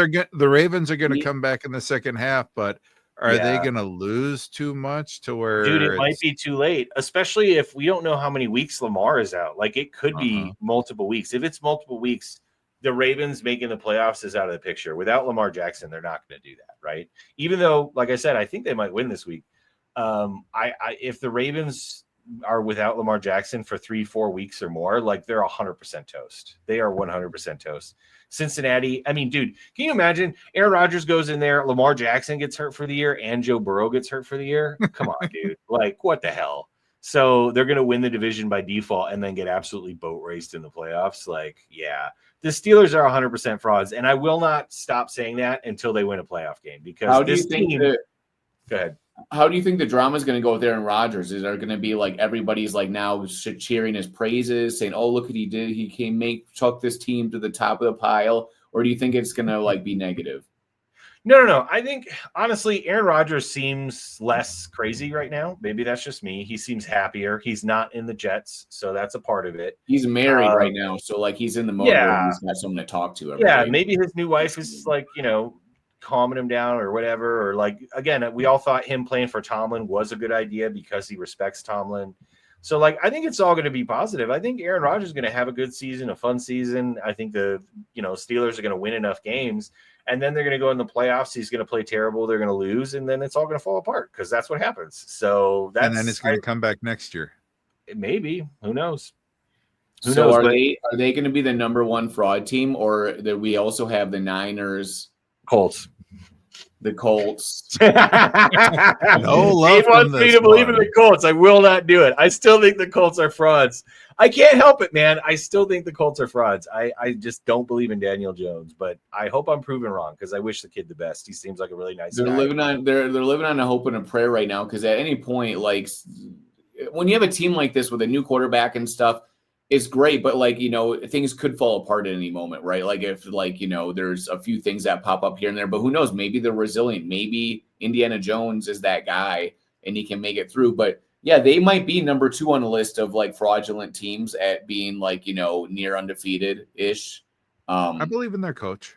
are going to come back in the second half, but are they going to lose too much to where? Dude, it might be too late, especially if we don't know how many weeks Lamar is out. Like it could be multiple weeks. If it's multiple weeks, the Ravens making the playoffs is out of the picture. Without Lamar Jackson, they're not going to do that, right? Even though, like I said, I think they might win this week. If the Ravens are without Lamar Jackson for 3-4 weeks or more, like they're 100% toast. They are 100% toast. Cincinnati, I mean, dude, can you imagine Aaron Rodgers goes in there, Lamar Jackson gets hurt for the year, and Joe Burrow gets hurt for the year? Come on, dude. Like, what the hell? So they're going to win the division by default and then get absolutely boat raced in the playoffs. Like, yeah, the Steelers are 100% frauds, and I will not stop saying that until they win a playoff game. Because how do you think go ahead. How do you think the drama is going to go with Aaron Rodgers? Is there going to be like everybody's like now cheering his praises, saying, "Oh, look what he did! He took this team to the top of the pile," or do you think it's going to like be negative? No. I think honestly, Aaron Rodgers seems less crazy right now. Maybe that's just me. He seems happier. He's not in the Jets, so that's a part of it. He's married right now, so like he's in the mode where he's got someone to talk to. Yeah, maybe his new wife is like calming him down or whatever. Or like again, we all thought him playing for Tomlin was a good idea because he respects Tomlin. So like I think it's all going to be positive. I think Aaron Rodgers is going to have a good season, a fun season. I think the Steelers are going to win enough games. And then they're going to go in the playoffs. He's going to play terrible. They're going to lose, and then it's all going to fall apart because that's what happens. So and then it's going to come back next year. Maybe. Who knows? Are they going to be the number one fraud team, or that we also have the Niners, Colts? The Colts. No love. He wants me to believe in the Colts. I will not do it. I still think the Colts are frauds. I can't help it, man. I still think the Colts are frauds. I just don't believe in Daniel Jones, but I hope I'm proven wrong because I wish the kid the best. He seems like a really nice guy. They're living on a hope and a prayer right now because at any point, like when you have a team like this with a new quarterback and stuff, it's great, but like, things could fall apart at any moment, right? Like if there's a few things that pop up here and there, but who knows? Maybe they're resilient. Maybe Indiana Jones is that guy and he can make it through. But yeah, they might be number 2 on the list of like fraudulent teams at being like, near undefeated ish. I believe in their coach.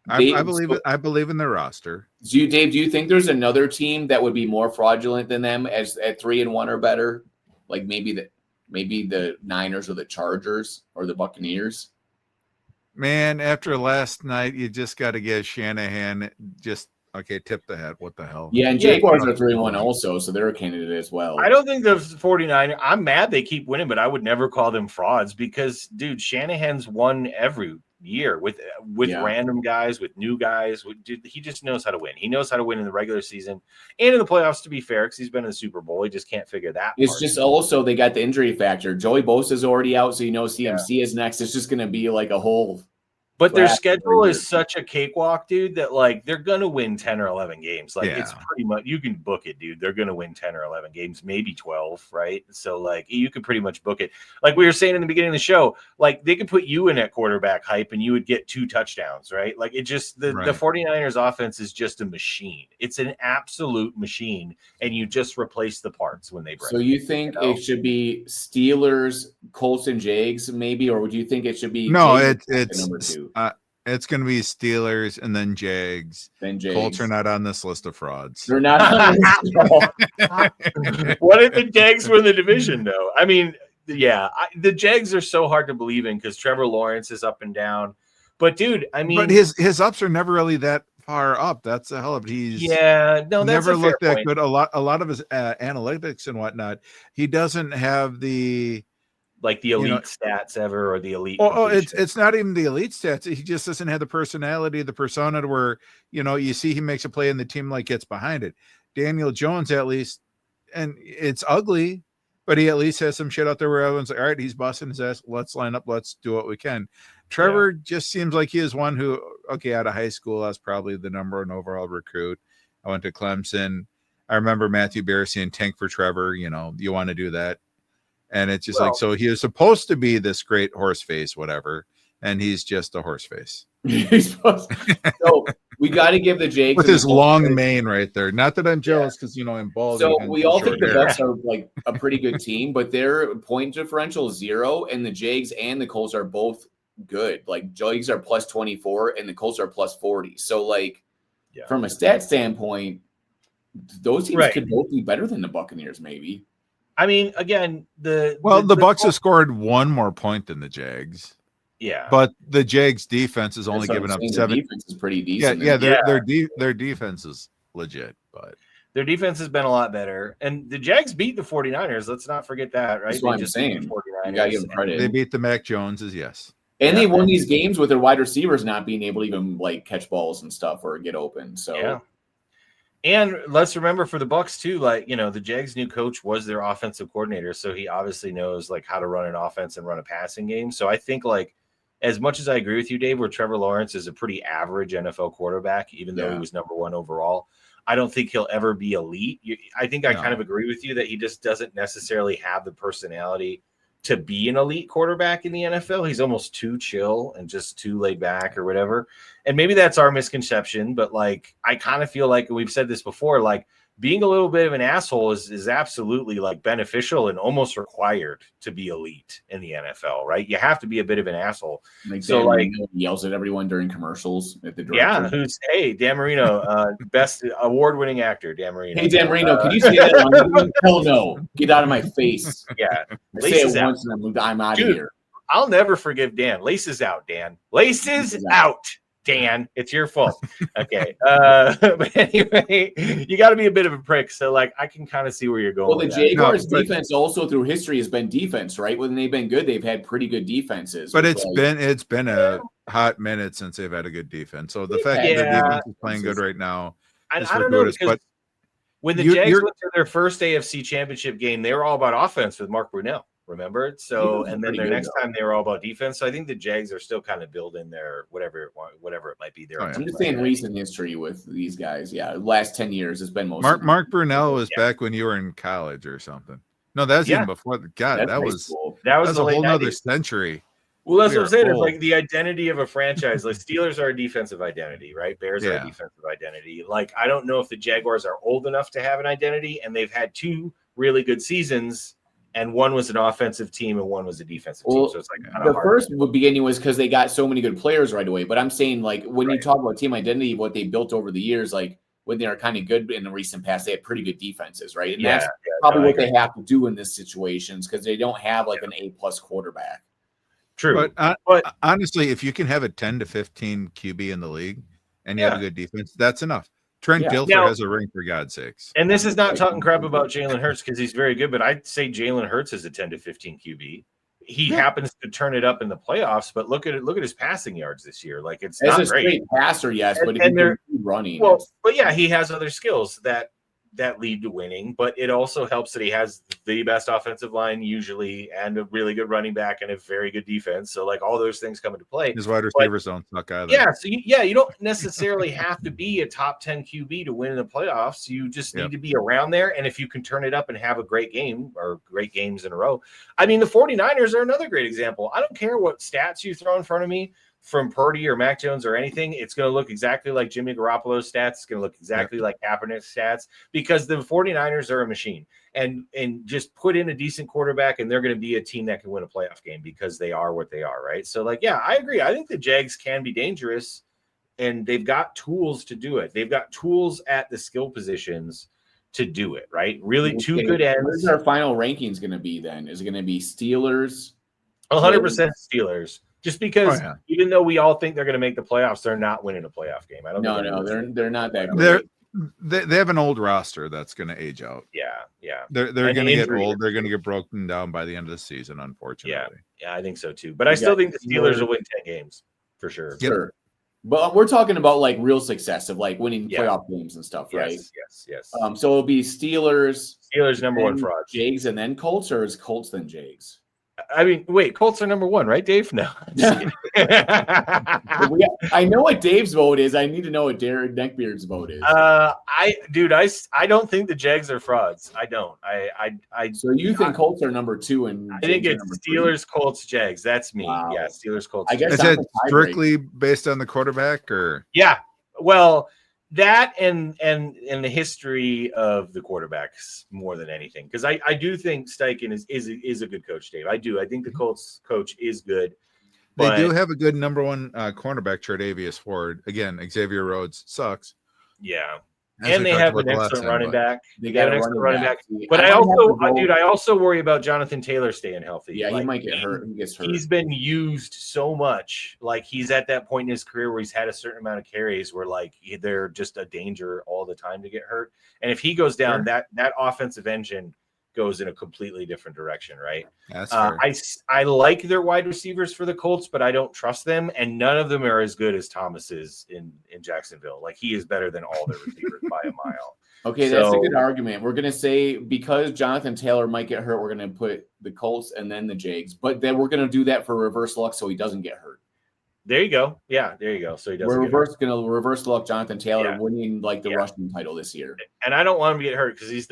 I believe in their roster. Dave, do you think there's another team that would be more fraudulent than them at 3-1 or better? Like maybe the Niners or the Chargers or the Buccaneers? Man, after last night, you just got to give Shanahan tip the hat. What the hell? Yeah, and Jaguars are 3-1 also, so they're a candidate as well. I don't think the 49ers, I'm mad they keep winning, but I would never call them frauds because, dude, Shanahan's won every year with random guys, with new guys. He just knows how to win. He knows how to win in the regular season and in the playoffs, to be fair, because he's been in the Super Bowl. He just can't figure that It's part. Just also they got the injury factor. Joey Bosa's already out, so CMC is next. It's just going to be like a whole – but their schedule is such a cakewalk, dude, that like they're going to win 10 or 11 games. Like it's pretty much, you can book it, dude. They're going to win 10 or 11 games, maybe 12, right? So like you could pretty much book it. Like we were saying in the beginning of the show, like they could put you in at quarterback hype and you would get 2 touchdowns, right? Like it just, the 49ers offense is just a machine. It's an absolute machine. And you just replace the parts when they break. So you think it should be Steelers, Colts, and Jags maybe, or would you think it should be? No, it's number 2. It's going to be Steelers and then Jags. Colts are not on this list of frauds. They're not on this list. What if the Jags win the division, though? I mean, yeah, the Jags are so hard to believe in because Trevor Lawrence is up and down. But, dude, I mean. But his ups are never really that far up. That's the hell of it. He's never looked that good. A lot of his analytics and whatnot, he doesn't have the elite stats ever or the elite. It's not even the elite stats. He just doesn't have the personality, the persona to where, you see he makes a play and the team gets behind it. Daniel Jones, at least, and it's ugly, but he at least has some shit out there where everyone's like, all right, he's busting his ass. Let's line up. Let's do what we can. Trevor just seems like he is one who, out of high school, I was probably the number 1 overall recruit. I went to Clemson. I remember Matthew Berry saying tank for Trevor, you want to do that. And it's just so he was supposed to be this great horse face, whatever. And he's just a horse face. So we got to give the Jags with his long mane right there. Not that I'm jealous because I'm bald. So we all think the Bucs are like a pretty good team, but their point differential is 0, and the Jags and the Colts are both good. Like Jags are plus 24, and the Colts are plus 40. So from a stat standpoint, those teams could both be better than the Buccaneers, maybe. I mean, again, the Bucs have scored one more point than the Jags. Yeah, but the Jags defense is only giving up 7. Defense is pretty decent. Their defense is legit, but their defense has been a lot better. And the Jags beat the 49ers. Let's not forget that, right? That's what I'm saying. The 49ers. You gotta give them credit. They beat the Mac Joneses, yes. And they won these games with their wide receivers not being able to even catch balls and stuff or get open. So yeah. And let's remember for the Bucs too, the Jags' new coach was their offensive coordinator, so he obviously knows how to run an offense and run a passing game. So I think as much as I agree with you, Dave, where Trevor Lawrence is a pretty average NFL quarterback, even though he was number 1 overall, I don't think he'll ever be elite. I think I kind of agree with you that he just doesn't necessarily have the personality to be an elite quarterback in the NFL. He's almost too chill and just too laid back or whatever. And maybe that's our misconception, but I kind of feel like we've said this before, being a little bit of an asshole is absolutely beneficial and almost required to be elite in the NFL, right? You have to be a bit of an asshole. So yells at everyone during commercials at the director. Yeah, Dan Marino, best award-winning actor, Dan Marino. Hey, Dan Marino, can you say that? Hell no. Get out of my face. Yeah. Say it once and I'm out of here. I'll never forgive Dan. Laces out, Dan. Laces out. Dan, it's your fault. Okay. But anyway, you got to be a bit of a prick. So, I can kind of see where you're going. Well, the Jaguars' defense also through history has been defense, right? When they've been good, they've had pretty good defenses. But it's been a hot minute since they've had a good defense. So the fact that the defense is playing good right now is I don't know, because when the Jags went to their first AFC Championship game, they were all about offense with Mark Brunell. Remember? So, and then their next time they were all about defense. So I think the Jags are still kind of building their whatever it might be. I'm just saying recent history with these guys. Yeah, the last 10 years has been most. Mark Brunell was back when you were in college or something. No, that's even before. God, that was a whole nother century. Well, that's what I'm saying. It's the identity of a franchise. Steelers are a defensive identity, right? Bears are a defensive identity. I don't know if the Jaguars are old enough to have an identity, and they've had 2 really good seasons. And one was an offensive team and one was a defensive team. So it's the first beginning was because they got so many good players right away. But I'm saying when you talk about team identity, what they built over the years, when they are kind of good in the recent past, they had pretty good defenses, right? And that's probably what they have to do in this situations because they don't have an A+ quarterback. True. But honestly, if you can have a 10 to 15 QB in the league and you have a good defense, that's enough. Trent Dilfer has a ring, for God's sakes. And this is not talking crap about Jalen Hurts because he's very good, but I'd say Jalen Hurts is a 10 to 15 QB. He happens to turn it up in the playoffs, but look at his passing yards this year. It's not great. Great passer, yes, but if they're running. Well, but he has other skills that lead to winning, but it also helps that he has the best offensive line usually and a really good running back and a very good defense. So all those things come into play. His wide receivers don't suck either. Yeah. So you don't necessarily have to be a top 10 QB to win in the playoffs. You just need to be around there. And if you can turn it up and have a great game or great games in a row, the 49ers are another great example. I don't care what stats you throw in front of me from Purdy or Mac Jones or anything, it's going to look exactly like Jimmy Garoppolo's stats. It's going to look exactly like Kaepernick's stats because the 49ers are a machine. And just put in a decent quarterback, and they're going to be a team that can win a playoff game because they are what they are, right? So, I agree. I think the Jags can be dangerous, and they've got tools to do it. They've got tools at the skill positions to do it, right? Really, 2 good ends. Where's our final rankings going to be then? Is it going to be Steelers? 100% Steelers. Just because even though we all think they're going to make the playoffs, they're not winning a playoff game. I don't know. No, they're not that great. They have an old roster that's going to age out. Yeah. They're going to get old. They're going to get broken down by the end of the season, unfortunately. Yeah, I think so too. But I still think the Steelers will win 10 games for sure. Sure. But we're talking about real success of winning playoff games and stuff, right? Yes. So it'll be Steelers number 1 fraud. Jags and then Colts, or is Colts then Jags? I mean, wait, Colts are number 1, right, Dave? No. I know what Dave's vote is. I need to know what Darren Neckbeard's vote is. I don't think the Jags are frauds. I don't. So you think Colts are number 2 and I think it's Steelers, 3? Colts, Jags. That's me. Wow. Yeah, Steelers, Colts. I guess is that strictly based on the quarterback, or? Yeah. Well, that and the history of the quarterbacks more than anything, because I do think Steichen is a good coach, Dave. I do. I think the Colts coach is good. They do have a good number 1 cornerback, Tre'Davious Ford. Again, Xavier Rhodes sucks. Yeah. And they have an excellent running back. They got an excellent running back. But I also worry about Jonathan Taylor staying healthy. Yeah, he might get hurt. He gets hurt. He's been used so much. Like, he's at that point in his career where he's had a certain amount of carries where, like, they're just a danger all the time to get hurt. And if he goes down, that offensive engine goes in a completely different direction, right? That's fair. I like their wide receivers for the Colts, but I don't trust them, and none of them are as good as Thomas is in Jacksonville. Like, he is better than all their receivers by a mile. Okay, that's a good argument. We're going to say because Jonathan Taylor might get hurt, we're going to put the Colts and then the Jags, but then we're going to do that for reverse luck so he doesn't get hurt. There you go. Yeah, there you go. So he doesn't. We're going to reverse luck Jonathan Taylor winning the rushing title this year. And I don't want him to get hurt because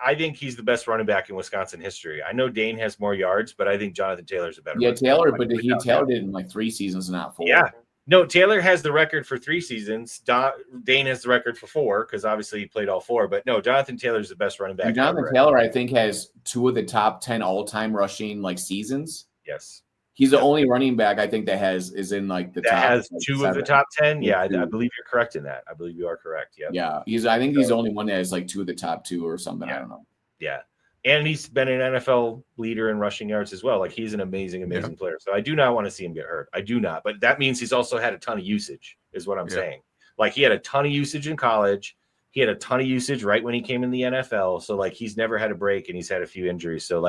I think he's the best running back in Wisconsin history. I know Dane has more yards, but I think Jonathan Taylor's a better. Yeah, Taylor, but Taylor did in like 3 seasons, not 4. Yeah. No, Taylor has the record for 3 seasons. Dane has the record for 4 because obviously he played all 4. But no, Jonathan Taylor's the best running back. And Jonathan Taylor, I think, has 2 of the top 10 all-time rushing seasons. Yes. He's the only running back I think that is in the top. Has 2 of the top 10. Yeah, I believe you're correct in that. I believe you are correct. Yeah. Yeah. I think he's the only one that has 2 of the top 2 or something. Yeah. I don't know. Yeah. And he's been an NFL leader in rushing yards as well. Like, he's an amazing player. So I do not want to see him get hurt. I do not. But that means he's also had a ton of usage, is what I'm saying. Like, he had a ton of usage in college. He had a ton of usage right when he came in the NFL. So, he's never had a break, and he's had a few injuries. So,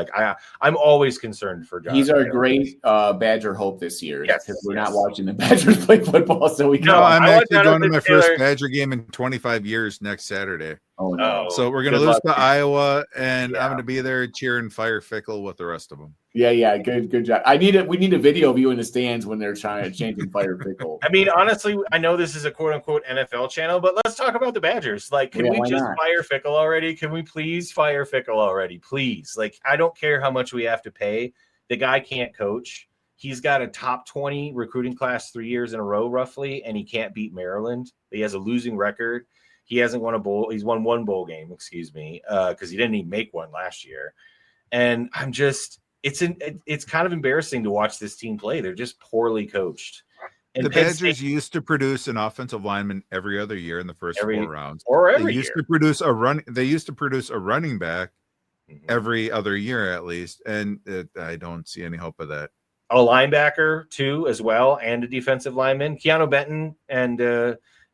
I'm always concerned for Jonathan. He's our great Badger hope this year. Yes, because we're not watching the Badgers play football. So I'm actually going to my first Badger game in 25 years next Saturday. Oh, no. So we're going to lose to Iowa, and I'm going to be there cheering Fire Fickle with the rest of them. Yeah. Good job. We need a video of you in the stands when they're changing Fire Fickle. I mean, honestly, I know this is a quote unquote NFL channel, but let's talk about the Badgers. Can we just fire Fickle already? Can we please fire Fickle already? Please. I don't care how much we have to pay. The guy can't coach. He's got a top 20 recruiting class 3 years in a row, roughly, and he can't beat Maryland. He has a losing record. He hasn't won a bowl. He's won 1 bowl game, because he didn't even make one last year. And I'm just, it's kind of embarrassing to watch this team play. They're just poorly coached. And the Badgers used to produce an offensive lineman every other year in the first 4 rounds. They used to produce a running back every other year at least, and I don't see any hope of that. A linebacker too, as well, and a defensive lineman. Keanu Benton and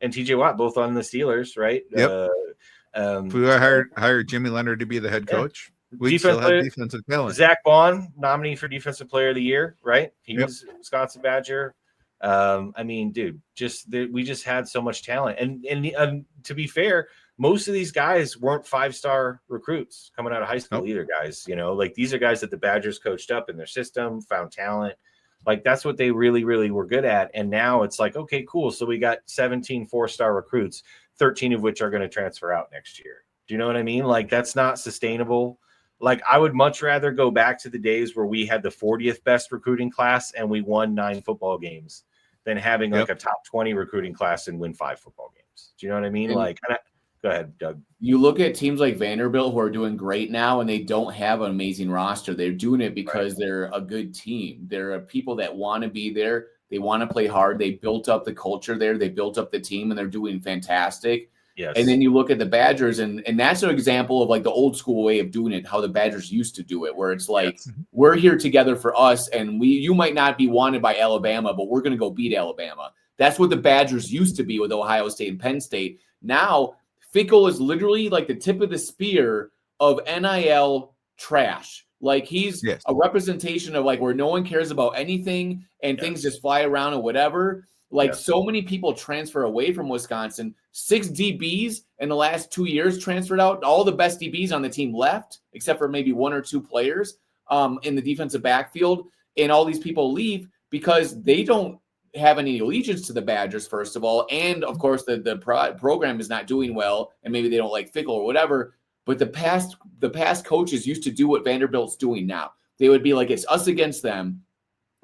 TJ Watt both on the Steelers, right? Yep. If we hired Jimmy Leonard to be the head coach, we still have defensive talent. Zach Bond, nominee for Defensive Player of the Year, right? He was a Wisconsin Badger. I mean, dude, we just had so much talent, and to be fair, most of these guys weren't 5-star recruits coming out of high school either. Guys, these are guys that the Badgers coached up in their system, found talent. That's what they really, really were good at. And now it's okay, cool. So we got 17 4-star recruits, 13 of which are going to transfer out next year. Do you know what I mean? That's not sustainable. I would much rather go back to the days where we had the 40th best recruiting class and we won 9 football games than having a top 20 recruiting class and win 5 football games. Do you know what I mean? Go ahead, Doug. You look at teams like Vanderbilt who are doing great now, and they don't have an amazing roster. They're doing it because they're a good team. There are people that want to be there. They want to play hard. They built up the culture there. They built up the team, and they're doing fantastic. Yes. And then you look at the Badgers, and that's an example of the old school way of doing it, how the Badgers used to do it, where it's we're here together for us, and you might not be wanted by Alabama, but we're going to go beat Alabama. That's what the Badgers used to be with Ohio State and Penn State. Now, Fickle is literally the tip of the spear of NIL trash. He's a representation of where no one cares about anything and things just fly around and whatever. So many people transfer away from Wisconsin. 6 DBs in the last 2 years transferred out. All the best DBs on the team left, except for maybe 1 or 2 players. in the defensive backfield, and all these people leave because they don't have any allegiance to the Badgers, first of all, and of course the program is not doing well, and maybe they don't like Fickell or whatever. But the past coaches used to do what Vanderbilt's doing now. They would be like, it's us against them.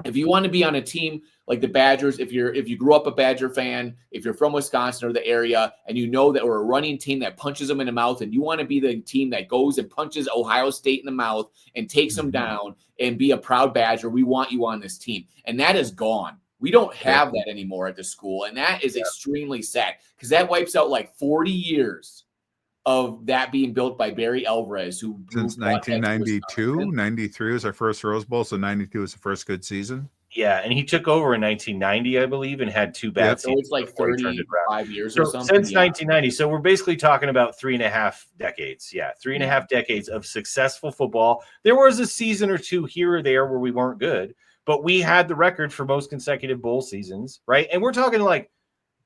If you want to be on a team like the Badgers, if you grew up a Badger fan, if you're from Wisconsin or the area, and you know that we're a running team that punches them in the mouth, and you want to be the team that goes and punches Ohio State in the mouth and takes them down and be a proud Badger, we want you on this team. And that is gone. We don't have that anymore at the school, and that is extremely sad because that wipes out like 40 years of that being built by Barry Alvarez, who since 1992, 93 was our first Rose Bowl, so 92 was the first good season. Yeah, and he took over in 1990, I believe, and had 2 bad seasons. So it's like 35 years or something. Since 1990. So we're basically talking about 3.5 decades. Yeah, 3.5 decades of successful football. There was a season or two here or there where we weren't good, but we had the record for most consecutive bowl seasons, right? And we're talking like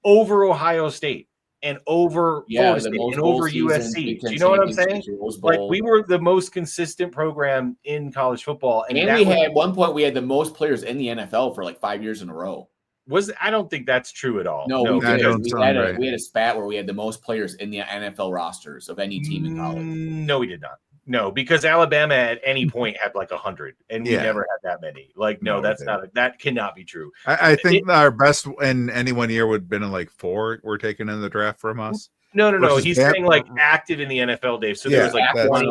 over Ohio State and over Florida State and over USC. Do you know what I'm saying? Like we were the most consistent program in college football. And we had at one point we had the most players in the NFL for like 5 years in a row. I don't think that's true at all. No, we did. We had a spat where we had the most players in the NFL rosters of any team in college. No, we did not. No, because Alabama at any point had like 100, and we never had that many. Like, no, that cannot be true. I think our best in any one year would have been like 4 were taken in the draft from us. No. He's saying like active in the NFL, Dave. So there was like 20.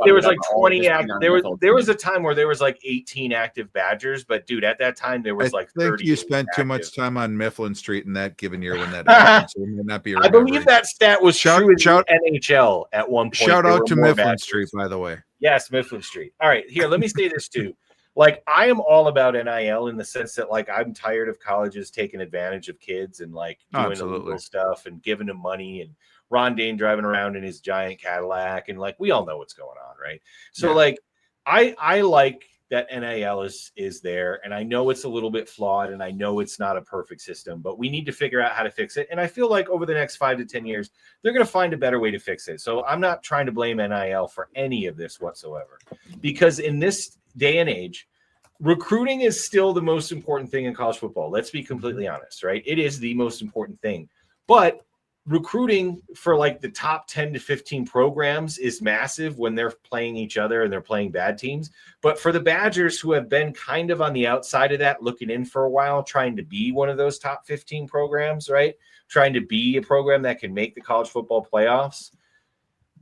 There was like 20 active. There was a time where there was like 18 active Badgers, but dude, at that time there was like 30. You spent too much time on Mifflin Street in that given year when that happened, so it may not be. I believe that stat was true in the NHL at one point. Shout out to Mifflin Street, by the way. Yes, Mifflin Street. All right, here, let me say this too. Like, I am all about NIL in the sense that, like, I'm tired of colleges taking advantage of kids and, like, doing illegal stuff and giving them money and Ron Dane driving around in his giant Cadillac. And, like, we all know what's going on, right? So, like, I like that NIL is there. And I know it's a little bit flawed and I know it's not a perfect system, but we need to figure out how to fix it. And I feel like over the next 5 to 10 years, they're going to find a better way to fix it. So I'm not trying to blame NIL for any of this whatsoever, because in this day and age, recruiting is still the most important thing in college football. Let's be completely honest, right? It is the most important thing. But recruiting for like the top 10 to 15 programs is massive when they're playing each other and they're playing bad teams. But for the Badgers, who have been kind of on the outside of that, looking in for a while, trying to be one of those top 15 programs, right? Trying to be a program that can make the college football playoffs.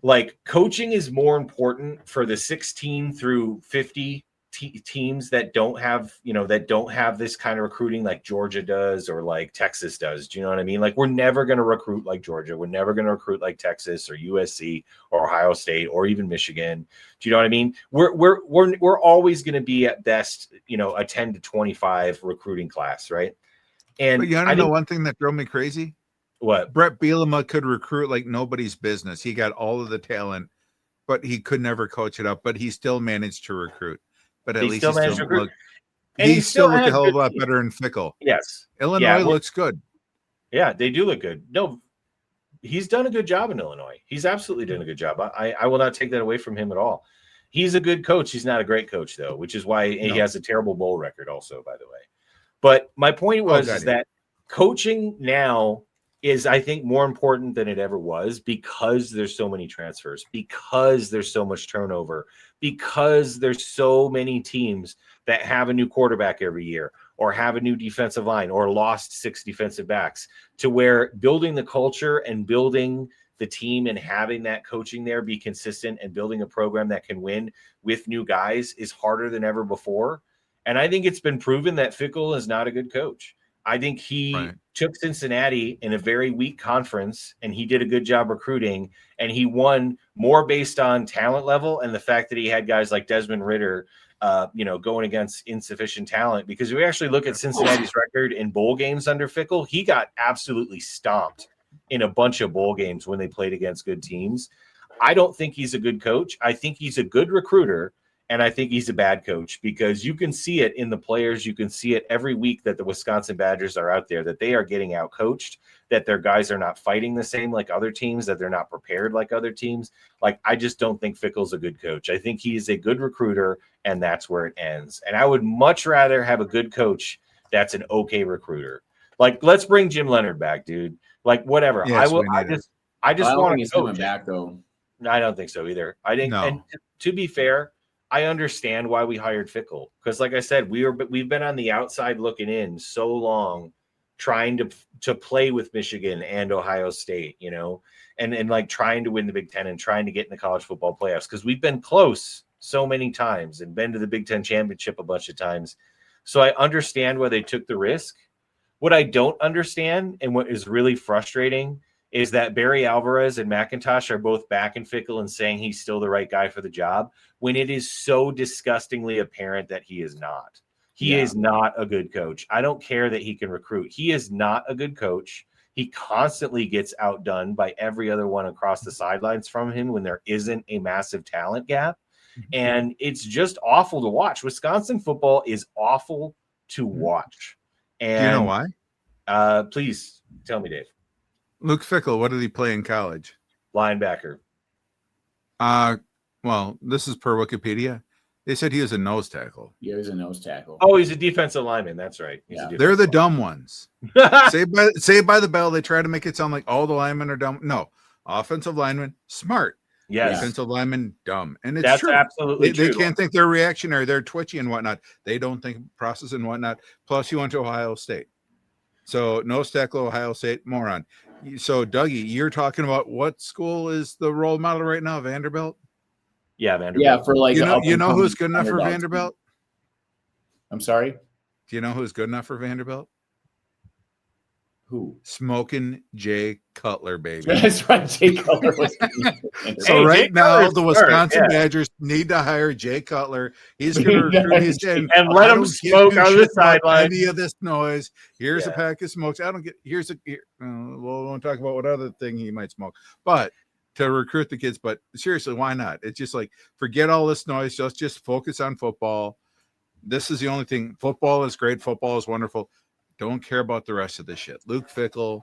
Like, coaching is more important for the 16 through 50 teams that don't have this kind of recruiting like Georgia does or like Texas does. Do you know what I mean? Like, we're never going to recruit like Georgia. We're never going to recruit like Texas or USC or Ohio State or even Michigan. Do you know what I mean? We're always going to be at best, a 10 to 25 recruiting class, right? And but you want to know one thing that drove me crazy? What? Brett Bielema could recruit like nobody's business. He got all of the talent, but he could never coach it up. But he still managed to recruit. But at least he still looked a hell of a lot better in Fickell. Yes. Illinois looks good. Yeah, they do look good. No, he's done a good job in Illinois. He's absolutely done a good job. I will not take that away from him at all. He's a good coach. He's not a great coach, though, which is why he has a terrible bowl record also, by the way. But my point was that coaching now is, I think, more important than it ever was, because there's so many transfers, because there's so much turnover, because there's so many teams that have a new quarterback every year or have a new defensive line or lost 6 defensive backs, to where building the culture and building the team and having that coaching there be consistent and building a program that can win with new guys is harder than ever before. And I think it's been proven that Fickell is not a good coach. I think he took Cincinnati in a very weak conference and he did a good job recruiting, and he won more based on talent level and the fact that he had guys like Desmond Ridder, going against insufficient talent. Because if we actually look at Cincinnati's record in bowl games under Fickell, he got absolutely stomped in a bunch of bowl games when they played against good teams. I don't think he's a good coach. I think he's a good recruiter. And I think he's a bad coach because you can see it in the players. You can see it every week that the Wisconsin Badgers are out there, that they are getting out coached, that their guys are not fighting the same like other teams, that they're not prepared like other teams. Like, I just don't think Fickell's a good coach. I think he is a good recruiter, and that's where it ends. And I would much rather have a good coach that's an okay recruiter. Like, let's bring Jim Leonhard back, dude. Like, whatever. Yes, I just want to coach back though. I don't think so either. I think, and to be fair, I understand why we hired Fickell because, like I said, we've been on the outside looking in so long, trying to play with Michigan and Ohio State, you know, and like trying to win the Big Ten and trying to get in the college football playoffs because we've been close so many times and been to the Big Ten championship a bunch of times. So I understand why they took the risk. What I don't understand and what is really frustrating is that Barry Alvarez and McIntosh are both backing Fickell and saying he's still the right guy for the job when it is so disgustingly apparent that he is not. He is not a good coach. I don't care that he can recruit. He is not a good coach. He constantly gets outdone by every other one across the sidelines from him when there isn't a massive talent gap. And it's just awful to watch. Wisconsin football is awful to watch. And do you know why? Please tell me, Dave. Luke Fickell, what did he play in college? Linebacker. Well, this is per Wikipedia. They said he was a nose tackle. Yeah, he's a nose tackle. Oh, he's a defensive lineman. That's right. They're the dumb ones. Saved by the Bell. They try to make it sound like all the linemen are dumb. No, offensive linemen, smart. Yes. Defensive linemen, dumb. And it's That's true. Absolutely true. They can't think they're reactionary. They're twitchy and whatnot. They don't think process and whatnot. Plus, you went to Ohio State. So, nose tackle, Ohio State, moron. So, Dougie, you're talking about what school is the role model right now? Vanderbilt? Yeah, Vanderbilt. Yeah, for like you know who's good enough for Vanderbilt? I'm sorry? Do you know who's good enough for Vanderbilt? Who? Smoking Jay Cutler, baby. That's right. Jay Cutler was. So right now, the Wisconsin Badgers need to hire Jay Cutler. He's going to recruit his and let him smoke on the sideline. Any of this noise. Here's a pack of smokes. I don't get. We won't talk about what other thing he might smoke, but to recruit the kids. But seriously, why not? It's just like forget all this noise. Just focus on football. This is the only thing. Football is great. Football is wonderful. Don't care about the rest of this shit. Luke Fickell,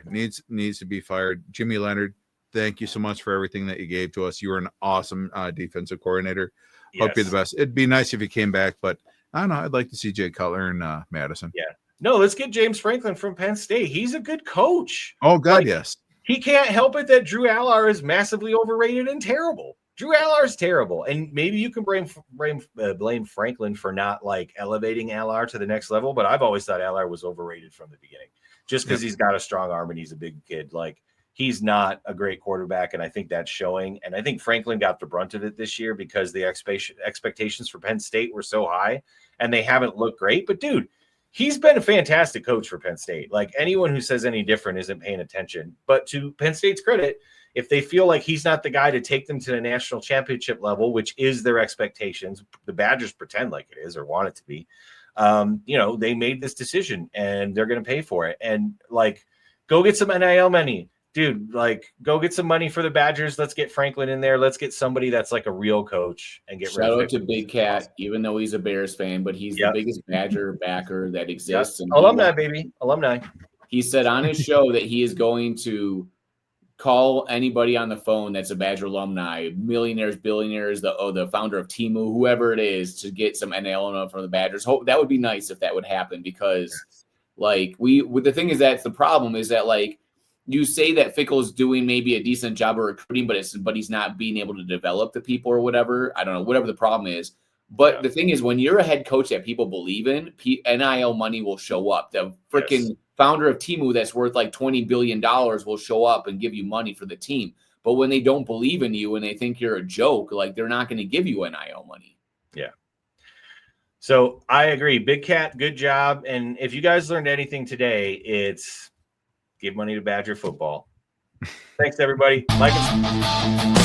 needs to be fired. Jimmy Leonhard, thank you so much for everything that you gave to us. You were an awesome defensive coordinator. Yes. Hope you're the best. It'd be nice if you came back, but I don't know. I'd like to see Jay Cutler and Madison. Yeah. No, let's get James Franklin from Penn State. He's a good coach. Oh, God, yes. He can't help it that Drew Allar is massively overrated and terrible. Drew Allar is terrible, and maybe you can blame Franklin for not like elevating Allar to the next level. But I've always thought Allar was overrated from the beginning, just because he's got a strong arm and he's a big kid. Like he's not a great quarterback, and I think that's showing. And I think Franklin got the brunt of it this year because the expectations for Penn State were so high, and they haven't looked great. But dude, he's been a fantastic coach for Penn State. Like anyone who says any different isn't paying attention. But to Penn State's credit, if they feel like he's not the guy to take them to the national championship level, which is their expectations, the Badgers pretend like it is or want it to be, they made this decision and they're going to pay for it. And like, go get some NIL money, dude, like go get some money for the Badgers. Let's get Franklin in there. Let's get somebody that's like a real coach and get shout out to Big Cat, even though he's a Bears fan, but he's the biggest Badger backer that exists. And alumni, baby. Alumni. He said on his show that he is going to call anybody on the phone that's a Badger alumni, millionaires, billionaires, the founder of Temu, whoever it is, to get some NIL from the Badgers. That would be nice if that would happen because, like, the thing is that's the problem is that, like, you say that Fickell's doing maybe a decent job of recruiting, but he's not being able to develop the people or whatever. I don't know, whatever the problem is. But the thing is, when you're a head coach that people believe in, NIL money will show up. The freaking founder of Temu that's worth like $20 billion will show up and give you money for the team. But when they don't believe in you and they think you're a joke, like they're not going to give you NIL money. Yeah. So I agree. Big Cat, good job. And if you guys learned anything today, it's give money to Badger football. Thanks, everybody. Like us.